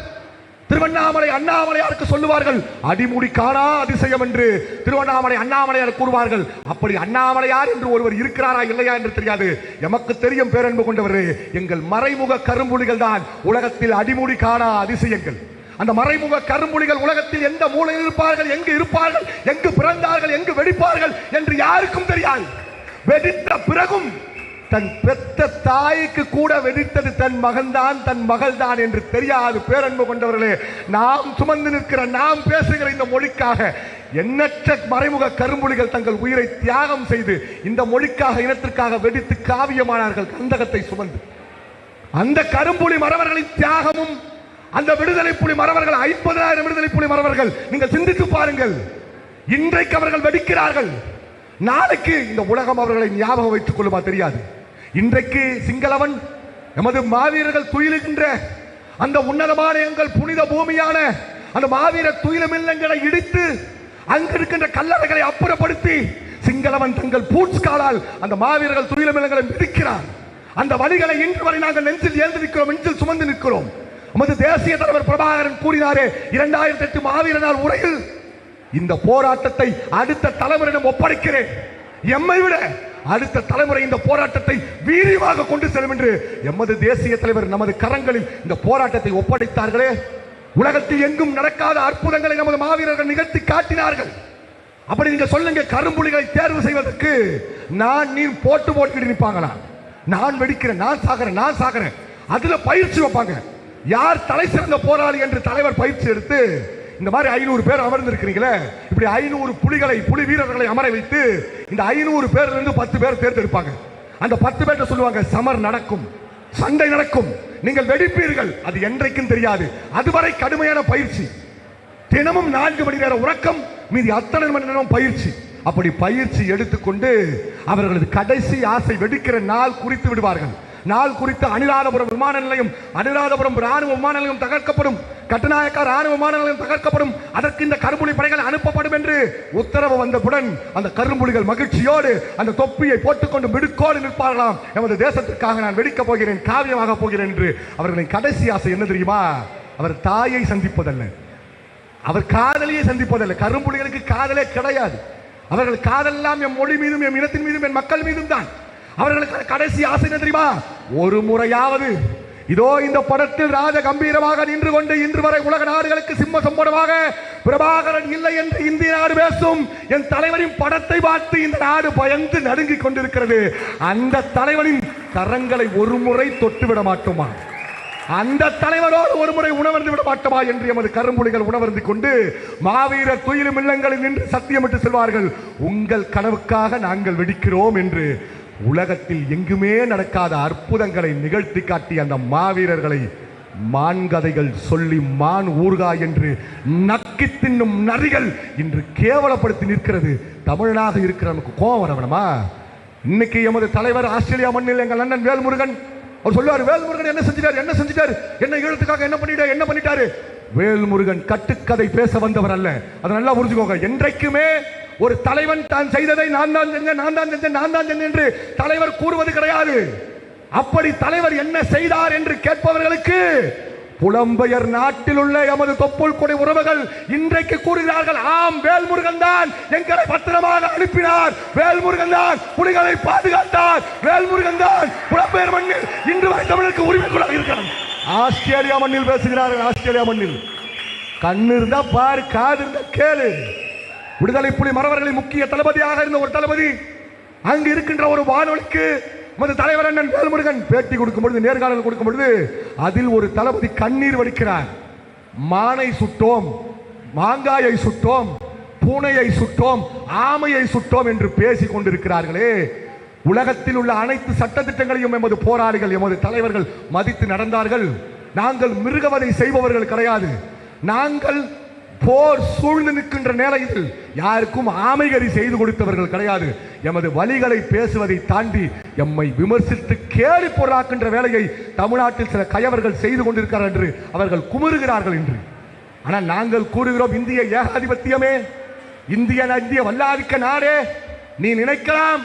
திருவண்ணாமலை அண்ணாமலையாருக்கு சொல்லுவார்கள். அடிமுடி காணா அதிசயம் என்று திருவண்ணாமலை அண்ணாமலையார் கூறுவார்கள். அப்படி அண்ணாமலையார் என்று ஒருவர் இருக்கிறாரா இல்லையா என்று தெரியாது. எமக்கு தெரியும் பேரன்பு கொண்டவர், எங்கள் மறைமுக கரும்புலிகள் தான் உலகத்தில் அடிமுடி காணா அதிசயங்கள். அந்த மறைமுக கரும்புலிகள் உலகத்தில் எந்த மூலையில் இருப்பார்கள், எங்கு இருப்பார்கள், எங்கு பிறந்தார்கள், எங்கு வெடிப்பார்கள் என்று யாருக்கும் தெரியாது. வெடித்த பிறகும் தன் பெத்த தாய்க்கு கூட வெடித்தது தன் மகன்தான், தன் மகள் தான் என்று தெரியாது. பேரன்பு கொண்டவர்களே, நாம் சுமந்து நிற்கிற, நாம் பேசுகிற இந்த மொழிக்காக எண்ணற்ற மறைமுக கரும்புலிகள் தங்கள் உயிரை தியாகம் செய்து இந்த மொழிக்காக, இனத்திற்காக வெடித்து காவியமானார்கள் கந்தகத்தை சுமந்து. அந்த கரும்புலி மறவர்களின் தியாகமும், அந்த விடுதலை புலி மறவர்கள் 50,000 விடுதலை புலி மறவர்கள், நீங்கள் சிந்தித்து பாருங்கள். இன்றைக்கு அவர்கள் வெடிக்கிறார்கள், நாளைக்கு இந்த உலகம் அவர்களை ஞாபகம் வைத்துக் கொள்ளுமா தெரியாது. இன்றைக்கு சிங்களவன் நமது மாவீரர்கள் துயிலுகின்ற அந்த உன்னதமான எங்கள் புனித பூமியான அந்த மாவீர துயிலுமில்லங்களை இடித்து அங்கு இருக்கின்ற கல்லறைகளை அப்புறப்படுத்தி சிங்களவன் தங்கள் பூட்ஸ்காலால் அந்த மாவீரர்கள் துயிலுமில்லங்களை மிதிக்கிறார். அந்த வழிகளை இன்று வரை நாங்கள் நெஞ்சில் ஏந்து நிற்கிறோம், நெஞ்சில் சுமந்து நிற்கிறோம். நமது தேசிய தலைவர் பிரபாகரன் கூறினாரே 2008 மாவீர நாள் உரையில், இந்த போராட்டத்தை அடுத்த தலைமுறையிடம் ஒப்படைக்கிறேன், எம்மை விட அடுத்த தலைமுறை இந்த போராட்டத்தை வீரியமாக கொண்டு செல்லும் என்று எமது தேசிய தலைவர் நமது கரங்களில் இந்த போராட்டத்தை ஒப்படைத்தார்களே. உலகத்தில் எங்கும் நடக்காத அற்புதங்களை நமது மாவீரர்கள் நிகழ்த்தி காட்டினார்கள். அப்படி நீங்க சொல்லுங்க, கரும்புலிகளை தேர்வு செய்வதற்கு நான் நீ போட்டு நிற்பாங்களா? நான் வெடிக்கிறேன், நான் சாகிறேன், நான் சாகிறேன், அதுல பயிற்சி வைப்பாங்க. யார் தலை சிறந்த போராளி என்று தலைவர் பயிற்சி எடுத்து இந்த மாதிரி 500 பேர் அமர்ந்து இருக்கிறீங்களே, இப்படி 500 புலி வீரர்களை அமர வைத்து இந்த 500 பேர்ல இருந்து 10 பேர் தேர்ந்தெடுப்பாங்க. அந்த 10 பேர்ட்ட சொல்லுவாங்க, சமர் நடக்கும், சண்டை நடக்கும், நீங்கள் வெடிப்பீர்கள், அது என்றைக்கும் தெரியாது. அதுவரை கடுமையான பயிற்சி, தினமும் 4 மணி நேரம் உறக்கம், மீதி அத்தனை மணி நேரம் பயிற்சி. அப்படி பயிற்சி எடுத்துக்கொண்டு அவர்களது கடைசி ஆசை வெடிக்கிற நாள் குறித்து விடுவார்கள். நாள் குறித்து அனுராதபுரம் விமான நிலையம், அனுராதபுரம் ராணுவ விமான நிலையம் தகர்க்கப்படும், கட்டுநாயக்கா ராணுவ விமான நிலையம் தகர்க்கப்படும், அதற்கு இந்த கரும்புலி படைகள் அனுப்பப்படும் என்று உத்தரவு வந்தவுடன் அந்த கரும்புலிகள் மகிழ்ச்சியோடு அந்த தொப்பியை போட்டுக்கொண்டு மிடுக்கோடு நிற்பார்களாம். நமது தேசத்திற்காக நான் வெடிக்கப் போகிறேன், காவியமாக போகிறேன் என்று. அவர்களின் கடைசி ஆசை என்ன தெரியுமா? அவர் தாயை சந்திப்பதல்ல, அவர் காதலியை சந்திப்பதல்ல. கரும்புலிகளுக்கு காதலே கிடையாது. அவர்கள் காதல் எல்லாம் என் மொழி மீதும், என் இனத்தின் மீதும், என் மக்கள் மீதும் தான். அவர்களுக்கு கடைசி ஆசை என்ன தெரியுமா? ஒரு முறையாவது இதோ இந்த படத்தில் ராஜ கம்பீரமாக நின்று கொண்டு இன்று வரை உலக நாடுகளுக்கு சிம்ம சம்பளமாக பிரபாகரன் இல்லை என்று இந்திய நாடு பேசும் என் தலைவரின் படத்தை பார்த்து இந்த நாடு பயந்து நடுங்கிக் கொண்டிருக்கிறது. அந்த தலைவனின் கரங்களை ஒரு முறை தொட்டுவிட மாட்டோமா? அந்த தலைவரோடு ஒரு முறை உணவருந்து விட மாட்டோமா என்று எமது கரும்புலிகள் உணவருந்து கொண்டு மாவீரர் துயிலும் இல்லங்களில் நின்று சத்தியமிட்டு செல்வார்கள், உங்கள் கனவுக்காக நாங்கள் வெடிக்கிறோம் என்று. உலகத்தில் எங்குமே நடக்காத அற்புதங்களை நிகழ்த்தி காட்டிய அந்த மாவீரர்களை மான்கதைகள் சொல்லி மான் ஊர்காய் என்று நக்கி தின்னும் நரிகள் இன்று கேவலப்படுத்தி நிற்கிறது. தமிழனாக இருக்கிற நமக்கு கோபம் வர வேணுமா? இன்னைக்கு எமது தலைவர் ஆஸ்திரேலியா மண்ணில் எங்கள் அண்ணன் வேல்முருகன் அவர் சொல்லுவார், வேல்முருகன் என்ன செஞ்சிட்டாரு, என்ன ஈழத்துக்காக என்ன பண்ணிட்டாரு. வேல்முருகன் கட்டுக்கதை பேச வந்தவர் அல்ல. அதை நல்லா புரிஞ்சுக்கோங்க. என்றைக்குமே ஒரு தலைவன் தான் செய்ததை நான் தான் செஞ்சேன் என்று தலைவர் கூறுவது கிடையாது. அப்படி தலைவர் என்ன செய்தார் என்று கேட்பவர்களுக்கு புலம்பெயர் நாட்டில் உள்ள எமது தொப்புள் கொடை உறவுகள் இன்றைக்கு கூறுகிறார்கள், ஆம், வேல்முருகன் தான் எங்களை பத்திரமாக அனுப்பினார், வேல்முருகன் தான் புலிகளை பாதுகாத்தார், வேல்முருகன் தான் புலம்பெயர் மண்ணில் இன்று வரை தமிழருக்கு உரிமை கூட இருக்கிறார். ஆஸ்திரேலியா மண்ணில் பேசுகிறார்கள். ஆஸ்திரேலியா மண்ணில் கண்ணு இருந்தா பாரு, காது இருந்தா கேளு. விடுதலை புலி மறவர்களின் முக்கிய தளபதியாக இருந்த ஒரு தளபதி அங்கு இருக்கின்ற ஒரு வானொலிக்கு தலைவர் அண்ணன் வேல்முருகன் பேட்டி கொடுக்கும் பொழுது, நேர்காணல் கொடுக்கும் பொழுது அதில் ஒரு தளபதி கண்ணீர் வடிக்கிறார். மானை சுட்டோம், மாங்காயை சுட்டோம், பூனையை சுட்டோம், ஆமையை சுட்டோம் என்று பேசிக் கொண்டிருக்கிறார்களே. உலகத்தில் உள்ள அனைத்து சட்டத்திட்டங்களையும் எமது போராளிகள், எமது தலைவர்கள் மதித்து நடந்தார்கள். நாங்கள் மிருகவதை செய்பவர்கள் கிடையாது. நாங்கள் போர் சூழ்ந்து நிற்கின்ற நிலையில் யாருக்கும் ஆமைகறி செய்து கொடுத்தவர்கள் கிடையாது. எமது வழிகளை பேசுவதை தாண்டி எம்மை விமர்சித்து கேலி பொருளாக்கின்ற வேலையை தமிழ்நாட்டில் சில கயவர்கள் செய்து கொண்டிருக்கிறார்கள் என்று அவர்கள் குமுறுகிறார்கள் என்று. ஆனால் நாங்கள் கூறுகிறோம், இந்திய ஏகாதிபத்தியமே, இந்திய வல்லாதிக்க நாடே, நீ நினைக்கலாம்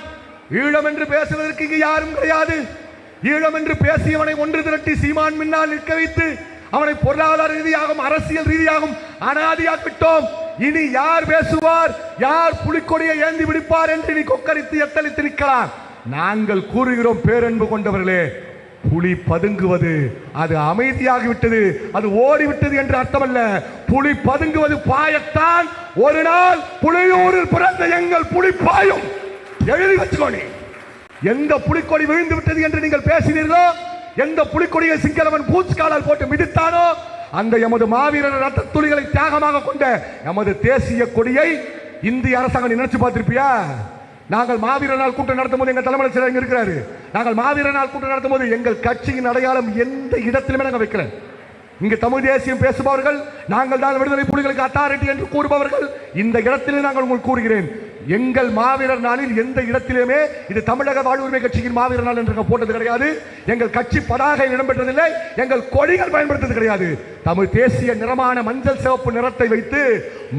ஈழம் என்று பேசுவதற்கு இங்கு யாரும் கிடையாது. ஈழம் என்று பேசியவனை ஒன்று திரட்டி சீமான் முன்னால் நிற்க வைத்து அவனை பொருளாதார ரீதியாகவும் அரசியல் ரீதியாகவும் அனாதியாக்கிட்டோம். இனி யார் பேசுவார், யார் புலிக்கொடியை ஏந்தி பிடிப்பார் என்று இனி கொக்கரித்து எத்தளித்து நிற்கலாம். நாங்கள் கூறுகிறோம், பேரன்பு கொண்டவர்களே, புலி பதுங்குவது அது அமைதியாகிவிட்டது, அது ஓடிவிட்டது என்று அர்த்தமல்ல. புலி பதுங்குவது பாயத்தான். ஒரு நாள் புலியூரில் பிறந்த எங்கள் புலி பாயும். எழுதி வச்சுக்கோணி. எந்த புலிக்கொடி விழுந்து விட்டது என்று நீங்கள் பேசினீர்களோ, எந்த புலிக்கொடியை சிங்களவன் பூச்காலால் போட்டு மிதித்தானோ, அந்த எமது மாவீரர் ரத்த துளிகளை தியாகமாக கொண்ட எமது தேசிய கொடியை இந்திய அரசாங்கம் நினைச்சு பார்த்திருப்பியா? நாங்கள் மாவீரர் நாள் கூட்டம் நடத்தும் போது எங்கள் தலைமை செயலர் இருக்கிறாரு. நாங்கள் மாவீரர் நாள் கூட்டம் நடத்தும் போது எங்கள் கட்சியின் அடையாளம் எந்த இடத்திலுமே நாங்கள் வைக்கிறேன். இங்கு தமிழ் தேசியம் பேசுபவர்கள், நாங்கள் தான் விடுதலை புலிகளுக்கு அத்தாரிட்டி என்று கூறுபவர்கள், இந்த இடத்திலே நாங்கள் உங்களுக்கு கூறுகிறேன், எங்கள் மாவீரர் நாளில் எந்த இடத்திலுமே இது தமிழக வாழ்வுரிமை கட்சியின் மாவீரர் நாள் என்று போட்டது கிடையாது. எங்கள் கட்சி பதாகை இடம்பெற்றதில்லை, எங்கள் கொடிகள் பயன்படுத்தது கிடையாது. தமிழ் தேசிய நிறமான மஞ்சள் சிவப்பு நிறத்தை வைத்து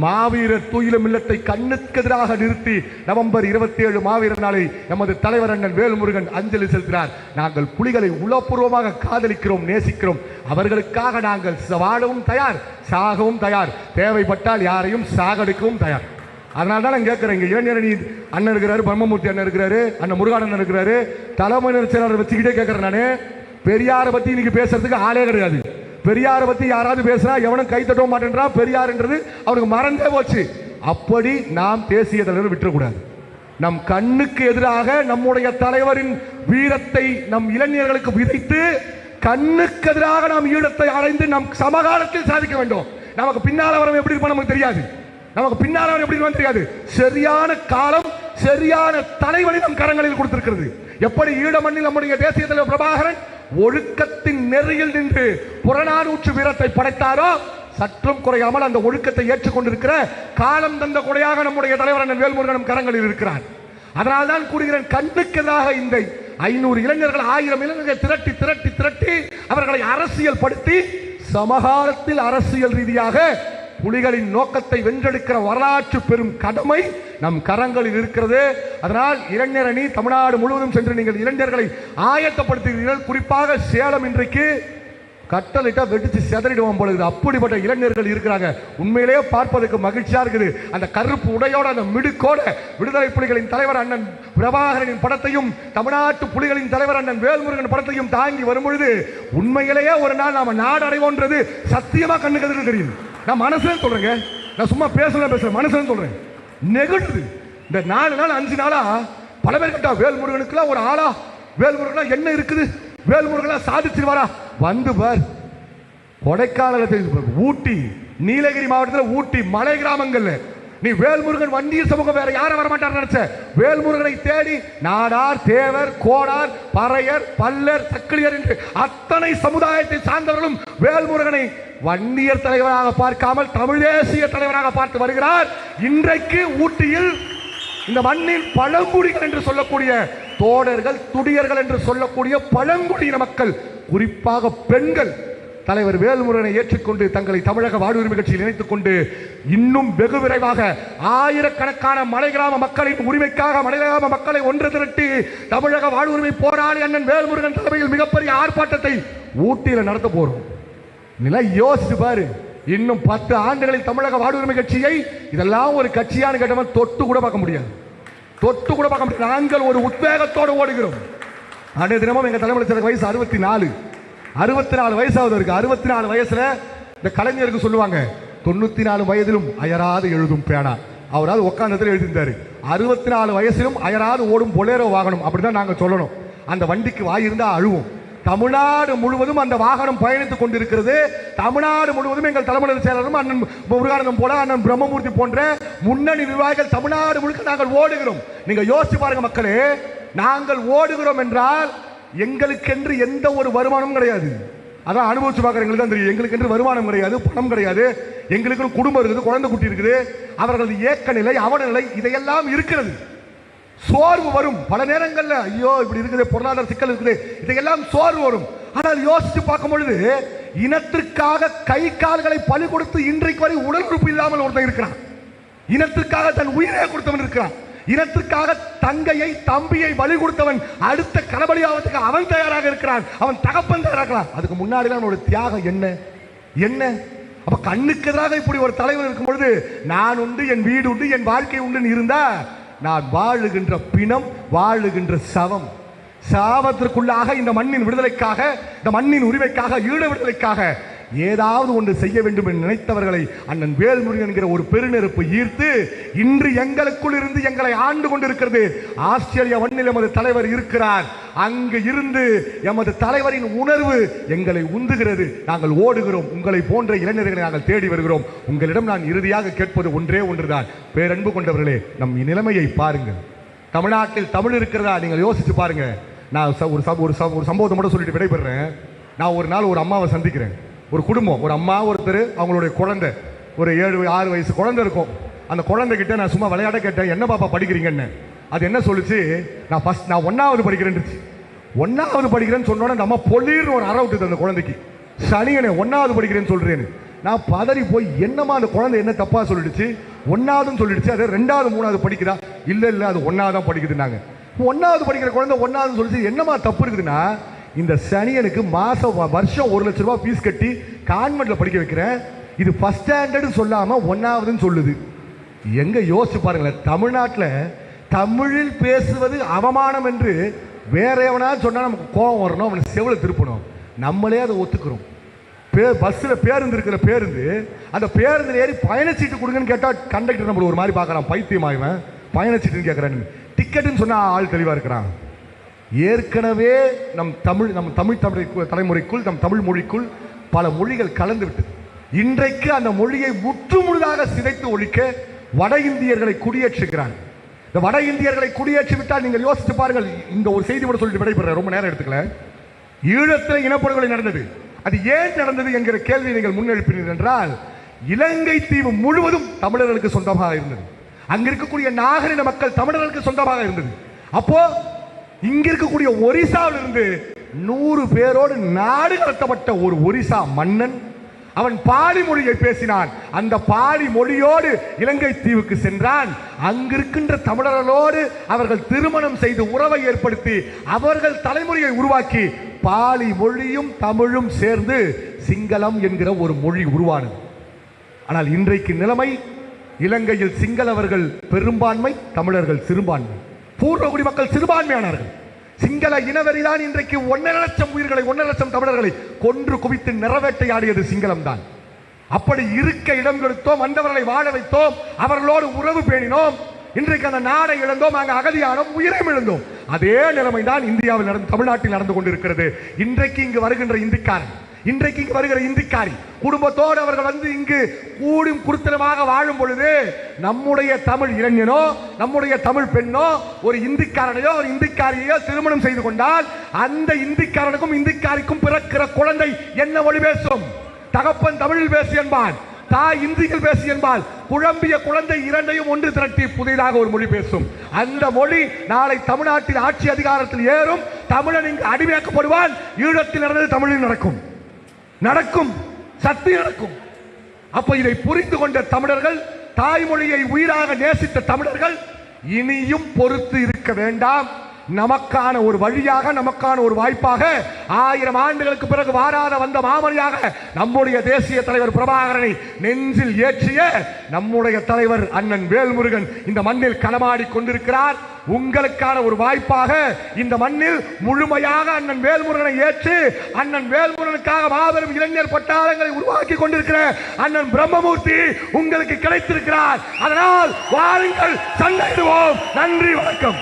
மாவீரர் தூயிலும் இல்லத்தை கண்ணுக்கு எதிராக நிறுத்தி நவம்பர் 27 மாவீரர் நாளை எமது தலைவர் அண்ணன் வேல்முருகன் அஞ்சலி செலுத்தினார். நாங்கள் புலிகளை உளப்பூர்வமாக காதலிக்கிறோம், நேசிக்கிறோம். அவர்களுக்காக நாங்கள் வாழவும் தயார், சாகவும் தயார், தேவைப்பட்டால் யாரையும் சாகடிக்கவும் தயார். அதனால தான் நான் கேட்கிறேன், இங்க இளைஞரணி அண்ணன் இருக்கிறாரு, பிரம்மமூர்த்தி அண்ணன் இருக்கிறாரு, அண்ணன் முருகானந்தன் இருக்கிறாரு, தலைமை செயலாளர் வச்சுக்கிட்டே கேட்கிறேன். நானு பெரியாரை பத்தி இன்னைக்கு பேசுறதுக்கு ஆளே கிடையாது. பெரியாரை பத்தி யாராவது பேசுறா எவனும் கை தட்ட மாட்டேன்றான். பெரியார்ன்றது அவருக்கு மறந்தே போச்சு. அப்படி நாம் தேசிய தலைவர் விட்டுறக்கூடாது. நம் கண்ணுக்கு எதிராக நம்முடைய தலைவரின் வீரத்தை நம் இளைஞர்களுக்கு விதைத்து கண்ணுக்கு எதிராக நாம் ஈழத்தை அடைந்து நம் சமகாலத்தில் சாதிக்க வேண்டும். நமக்கு பின்னால வரம் எப்படி இருப்போம் நமக்கு தெரியாது. நமக்கு பின்னால எப்படி தெரியாது. சரியான காலம், சரியான தலைவனை நம் கரங்களில் கொடுத்திருக்கிறது. எப்படி ஈழ மண்ணில் நம்முடைய தேசிய தலைவர் பிரபாகரன் ஒழுக்கத்தின் நெறியில் நின்று புறநானூற்று வீரத்தை படைத்தாரோ, சற்றும் குறையாமல் அந்த ஒழுக்கத்தை ஏற்றுக்கொண்டிருக்கிற காலம் தந்த கொடையாக நம்முடைய தலைவர் அண்ணன் வேல்முருகன் கரங்களில் இருக்கிறார். அதனால் தான் கூறுகிறேன், கண்ணுக்கு எதிராக இந்த 500 இளைஞர்கள் 1000 இளைஞர்கள் திரட்டி திரட்டி திரட்டி அவர்களை அரசியல் படுத்தி சமகாலத்தில் அரசியல் ரீதியாக புலிகளின் நோக்கத்தை வென்றெடுக்கிற வரலாற்று பெரும் கடமை நம் கரங்களில் இருக்கிறது. அதனால் இளைஞர் அணி தமிழ்நாடு முழுவதும் சென்று நீங்கள் இளைஞர்களை ஆயத்தப்படுத்துகிறீர்கள். குறிப்பாக சேலம் இன்றைக்கு கட்டளிட்டா வெடிச்சு செதறிடுவோம் பொழுது அப்படிப்பட்ட இளைஞர்கள் இருக்கிறாங்க. உண்மையிலேயே பார்ப்பதற்கு மகிழ்ச்சியா இருக்குது. அந்த கருப்பு உடையோட, அந்த மிடுக்கோட விடுதலை புலிகளின் தலைவர் அண்ணன் பிரபாகரனின் படத்தையும் தமிழ்நாட்டு புலிகளின் தலைவர் அண்ணன் வேல்முருகன் படத்தையும் தாங்கி வரும் பொழுது உண்மையிலேயே ஒரு நாள் நாம நாடு அடைவோன்றது சத்தியமா கண்ணுக்கு எதிர்க்க தெரியும். நான் மனசுல சொல்றேங்க, நான் சும்மா பேசுறேன், மனசுல சொல்றேன். நெகிழ்ந்து இந்த 4 நாள் 5 நாளா பல பேர் கேட்டா, வேல்முருகனுக்குலாம் ஒரு ஆளா, வேல்முருகனா என்ன இருக்குது, வேல்முருகனா சாதிச்சிருவாரா? வந்து பார், கொடைக்கானல், ஊட்டி, நீலகிரி மாவட்டத்தில் ஊட்டி மலை கிராமங்கள்ல நீ வேல்முருகன் வண்டியில் சமூகம் வேற யாரும் வரமாட்டார் நினைச்ச. வேல்முருகனை தேடி நாடார், தேவர், கோடார், பறையர், பல்லர், சக்கிலியர் என்று அத்தனை சமுதாயத்தை சார்ந்தவர்களும் வேல்முருகனை வன்னியர் தலைவராக பார்க்காமல் தமிழ் தேசிய தலைவராக பார்த்து வருகிறார். இன்றைக்கு ஊட்டியில் இந்த மண்ணில் பழங்குடிகள் என்று சொல்லக்கூடிய தோடர்கள், துடியர்கள் என்று சொல்லக்கூடிய பழங்குடியின மக்கள், குறிப்பாக பெண்கள் தலைவர் வேல்முருகனை ஏற்றுக்கொண்டு தங்களை தமிழக வாழ்வுரிமை கட்சியில் இணைத்துக் கொண்டு இன்னும் வெகு விரைவாக ஆயிரக்கணக்கான மலை கிராம மக்களின் உரிமைக்காக மலை கிராம மக்களை ஒன்று திரட்டி தமிழக வாழ்வுரிமை போராளி அண்ணன் வேல்முருகன் தலைமையில் மிகப்பெரிய ஆர்ப்பாட்டத்தை ஊட்டியில் நடத்த போறோம். நிலை யோசிச்சு பாரு. இன்னும் 10 ஆண்டுகளில் தமிழக வாழ்வுரிமை கட்சியை இதெல்லாம் ஒரு கட்சியான கேட்டவன் தொட்டு கூட பார்க்க முடியாது. தொட்டு கூட பார்க்க முடியாது. நாங்கள் ஒரு உத்வேகத்தோடு ஓடுகிறோம். அன்றைய தினமும் எங்க தலைமையில் வயசு 64 வயசாவது இருக்கு. 64 வயசுல இந்த கலைஞருக்கு சொல்லுவாங்க 94 வயதிலும் அயராது எழுதும் பேனா. அவராது உட்கார்ந்ததுல எழுதியிருந்தாரு. 64 வயசிலும் அயராது ஓடும் பொலேரோ வாகனம், அப்படிதான் நாங்க சொல்லணும். அந்த வண்டிக்கு வாயிருந்தா அழுவோம். தமிழ்நாடு முழுவதும் அந்த வாகனம் பயணித்துக் கொண்டிருக்கிறது. தமிழ்நாடு முழுவதும் எங்கள் தலைமை செயலரும் அண்ணன் முருகானந்தம் போல, அண்ணன் பிரம்மமூர்த்தி போன்ற முன்னணி நிர்வாகிகள் தமிழ்நாடு முழுக்க நாங்கள் ஓடுகிறோம். நீங்க யோசிச்சு பாருங்க மக்களே, நாங்கள் ஓடுகிறோம் என்றால் எங்களுக்கென்று எந்த ஒரு வருமானமும் கிடையாது. அதான் அனுபவிச்சு பார்க்குறவங்களுக்கு தான் தெரியும். எங்களுக்கு என்று வருமானம் கிடையாது, பணம் கிடையாது. எங்களுக்கு குடும்பம் இருக்குது, குழந்தை குட்டி இருக்குது, அவர்களது ஏக்க நிலை, அவன நிலை, இதையெல்லாம் இருக்கிறது. சோர்வு வரும் பல நேரங்களில். ஐயோ இப்படி இருக்குது, பொருளாதார சிக்கல் இருக்குது, இதையெல்லாம் சோர்வு வரும். ஆனால் யோசிச்சு பார்க்கும் பொழுது இனத்திற்காக கை கால்களை பலி கொடுத்து இன்றைக்கு வரை உடல் உறுப்பு இல்லாமல் ஒருத்தன் இருக்கிறான். இனத்திற்காக தன் உயிரை கொடுத்தவன் இருக்கிறான். இனத்திற்காக தங்கையை தம்பியை பலி கொடுத்தவன் அடுத்த களபலியாவதுக்கு அவன் தயாராக இருக்கிறான். அவன் தகப்பன் தயாராகிறான். அதுக்கு முன்னாடி அவனோட தியாகம் என்ன? அப்ப கண்ணுக்கு எதிராக இப்படி ஒரு தலைவர் இருக்கும் பொழுது நான் உண்டு, என் வீடு உண்டு, என் வாழ்க்கை உண்டு இருந்தா நான் வாழுகின்ற பிணம், வாழுகின்ற சவம். சாவத்திற்குள்ளாக இந்த மண்ணின் விடுதலைக்காக, இந்த மண்ணின் உரிமைக்காக, ஈழ விடுதலைக்காக ஏதாவது ஒன்று செய்ய வேண்டும் என்று நினைத்தவர்களை அண்ணன் வேல்முருகன் என்கிற ஒரு பெருநெருப்பு ஈர்த்து இன்று எங்களுக்குள் இருந்து எங்களை ஆண்டு கொண்டிருக்கிறது. ஆஸ்திரேலியா மண்ணில் எமது தலைவர் இருக்கிறார். அங்கு இருந்து எமது தலைவரின் உணர்வு எங்களை உந்துகிறது. நாங்கள் ஓடுகிறோம். உங்களை போன்ற இளைஞர்களை நாங்கள் தேடி வருகிறோம். உங்களிடம் நான் இறுதியாக கேட்பது ஒன்றே ஒன்றுதான். பேரன்பு கொண்டவர்களே, நம் நிலைமையை பாருங்கள். தமிழ்நாட்டில் தமிழ் இருக்கிறதா நீங்கள் யோசிச்சு பாருங்க. நான் ஒரு சம்பவத்தை மட்டும் சொல்லிட்டு விடைபெறேன். நான் ஒரு நாள் ஒரு அம்மாவை சந்திக்கிறேன். ஒரு குடும்பம், ஒரு அம்மா, ஒருத்தர், அவங்களுடைய குழந்தை, ஒரு 7-6 வயசு குழந்தை இருக்கும். அந்த குழந்தைகிட்ட நான் சும்மா விளையாட கேட்டேன், என்ன பாப்பா படிக்கிறீங்கன்னு. அது என்ன சொல்லுச்சு, நான் 1வது படிக்கிறேன். 1வது படிக்கிறேன்னு சொன்னோட அந்த அம்மா பொலிர்னு ஒரு அறை விட்டுது அந்த குழந்தைக்கு. சனியனே 1வது படிக்கிறேன்னு சொல்றேன்னு. நான் பதறி போய், என்னம்மா அந்த குழந்தை என்ன தப்பா சொல்லிடுச்சு, 1வதுன்னு சொல்லிடுச்சு, அது 2வது 3வது படிக்குதா? இல்ல அது 1வது தான் படிக்குதுன்னாங்க. 1வது படிக்கிற குழந்தை 1வதுன்னு சொல்லிச்சு, என்னம்மா தப்பு இருக்குதுன்னா, இந்த சனியனுக்கு வருஷம் 1 லட்சம் ரூபாய் ஃபீஸ் கட்டி கான்வென்ட்ல படிக்க வைக்கிறேன், இது ஃபர்ஸ்ட் ஸ்டாண்டர்ட் சொல்லாம 1வதுன்னு சொல்லுது. எங்க யோசிச்சு பாருங்களேன். தமிழ்நாட்டில் தமிழில் பேசுவது அவமானம் என்று வேற எவனா சொன்னா நமக்கு கோபம் வரணும், அவனை செவில திருப்பணும். நம்மளே அதை ஒத்துக்கிறோம். பஸ்ஸில் பேருந்து இருக்கிற பேருந்து, அந்த பேருந்து ஏறி பயணச்சீட்டு கொடுங்கன்னு கேட்டால் கண்டக்டர் நம்மள ஒரு மாதிரி பார்க்குறான், பைத்தியமாகுவேன், பயணச்சீட்டுன்னு கேட்குறான்னு. டிக்கெட்டுன்னு சொன்னால் ஆள் தெளிவாக இருக்கிறான். ஏற்கனவே நம் தமிழ் தலைமுறைக்குள், நம் தமிழ் மொழிக்குள் பல மொழிகள் கலந்து விட்டது. இன்றைக்கு அந்த மொழியை முற்றுமுழுதாக சிதைத்து ஒழிக்க வட இந்தியர்களை குடியேற்றுகிறான். இந்த வட இந்தியர்களை குடியேற்றி விட்டால் நீங்கள் யோசித்து பாருங்கள். இந்த ஒரு செய்தி மட்டும் சொல்லிட்டு விடைபெற, ரொம்ப நேரம் எடுத்துக்கல. ஈழத்தில் இனப்படுகொலை நடந்தது. அது ஏன் நடந்தது என்கிற கேள்வியை நீங்கள் முன்னெடுப்பீர்கள் என்றால், இலங்கை தீவு முழுவதும் தமிழர்களுக்கு சொந்தமாக இருந்தது. அங்க இருக்கக்கூடிய நாகரிக மக்கள் தமிழர்களுக்கு சொந்தமாக இருந்தது. அப்போ இங்க இருக்கக்கூடிய ஒரிசாவில் இருந்து 100 பேரோடு நாடு கடத்தப்பட்ட ஒரு ஒரிசா மன்னன், அவன் பாலி மொழியை பேசினான். அந்த பாலி மொழியோடு இலங்கை தீவுக்கு சென்றான். அங்கிருக்கின்ற தமிழர்களோடு அவர்கள் திருமணம் செய்து உறவை ஏற்படுத்தி அவர்கள் தலைமுறையை உருவாக்கி பாலி மொழியும் தமிழும் சேர்ந்து சிங்களம் என்கிற ஒரு மொழி உருவானது. ஆனால் இன்றைக்கு நிலைமை, இலங்கையில் சிங்களவர்கள் பெரும்பான்மை, தமிழர்கள் சிறுபான்மை. பூர்வகுடி மக்கள் சிறுபான்மையானார்கள். சிங்கள இனவெறிதான் இன்றைக்கு 1.5 லட்சம் உயிர்களை, 1.5 லட்சம் தமிழர்களை கொன்று குவித்து நிறவேட்டையாடியது சிங்களம் தான். அப்படி இருக்க இடம் கொடுத்தோம், வந்தவர்களை வாழ வைத்தோம், அவர்களோடு உறவு பேணினோம். இன்றைக்கு அந்த நாடை இழந்தோம், அங்கு அகதியானோம், உயிரையும் இழந்தோம். அதே நிலைமை தான் இந்தியாவில் தமிழ்நாட்டில் நடந்து கொண்டிருக்கிறது. இன்றைக்கு இங்கு வருகின்ற இந்திக்காரி குடும்பத்தோடு அவர்கள் வந்து இங்கு கூடும் குருத்தனமாக வாழும் பொழுது நம்முடைய தமிழ் இளைஞனோ, நம்முடைய தமிழ் பெண்ணோ ஒரு இந்திக்காரனையோ ஒரு இந்திக்காரியோ திருமணம் செய்து கொண்டால் அந்த இந்திக்காரனுக்கும் இந்திக்காரிக்கும் பிறக்கிற குழந்தை என்ன மொழி பேசும்? தகப்பன் தமிழில் பேசு என்பான், தாய் இந்தியில் பேசு என்பால் குழம்பிய குழந்தை இரண்டையும் ஒன்று திரட்டி புதிதாக ஒரு மொழி பேசும். அந்த மொழி நாளை தமிழ்நாட்டில் ஆட்சி அதிகாரத்தில் ஏறும். தமிழன் இங்கு அடிமையாக்கப்படுவான். ஈழத்தில் நடந்தது தமிழில் நடக்கும், நடக்கும், சத்தியம் நடக்கும். அப்ப இதை புரிந்து கொண்ட தமிழர்கள், தாய்மொழியை உயிராக நேசித்த தமிழர்கள் இனியும் பொறுத்து இருக்க வேண்டாம். நமக்கான ஒரு வழியாக, நமக்கான ஒரு வாய்ப்பாக 1000 ஆண்டுகளுக்கு பிறகு வாராத வந்த மாமணியாக நம்முடைய தேசிய தலைவர் பிரபாகரனை நெஞ்சில் ஏற்றிய நம்முடைய தலைவர் அண்ணன் வேல்முருகன் இந்த மண்ணில் களமாடி கொண்டிருக்கிறார். உங்களுக்கான ஒரு வாய்ப்பாக இந்த மண்ணில் முழுமையாக அண்ணன் வேல்முருகனை ஏற்று அண்ணன் வேல்முருகனுக்காக மாபெரும் இளைஞர் பட்டாளங்களை உருவாக்கி கொண்டிருக்கிற அண்ணன் பிரம்மமூர்த்தி உங்களுக்கு கிடைத்திருக்கிறார். அதனால் வாருங்கள், சண்டையிடுவோம். நன்றி, வணக்கம்.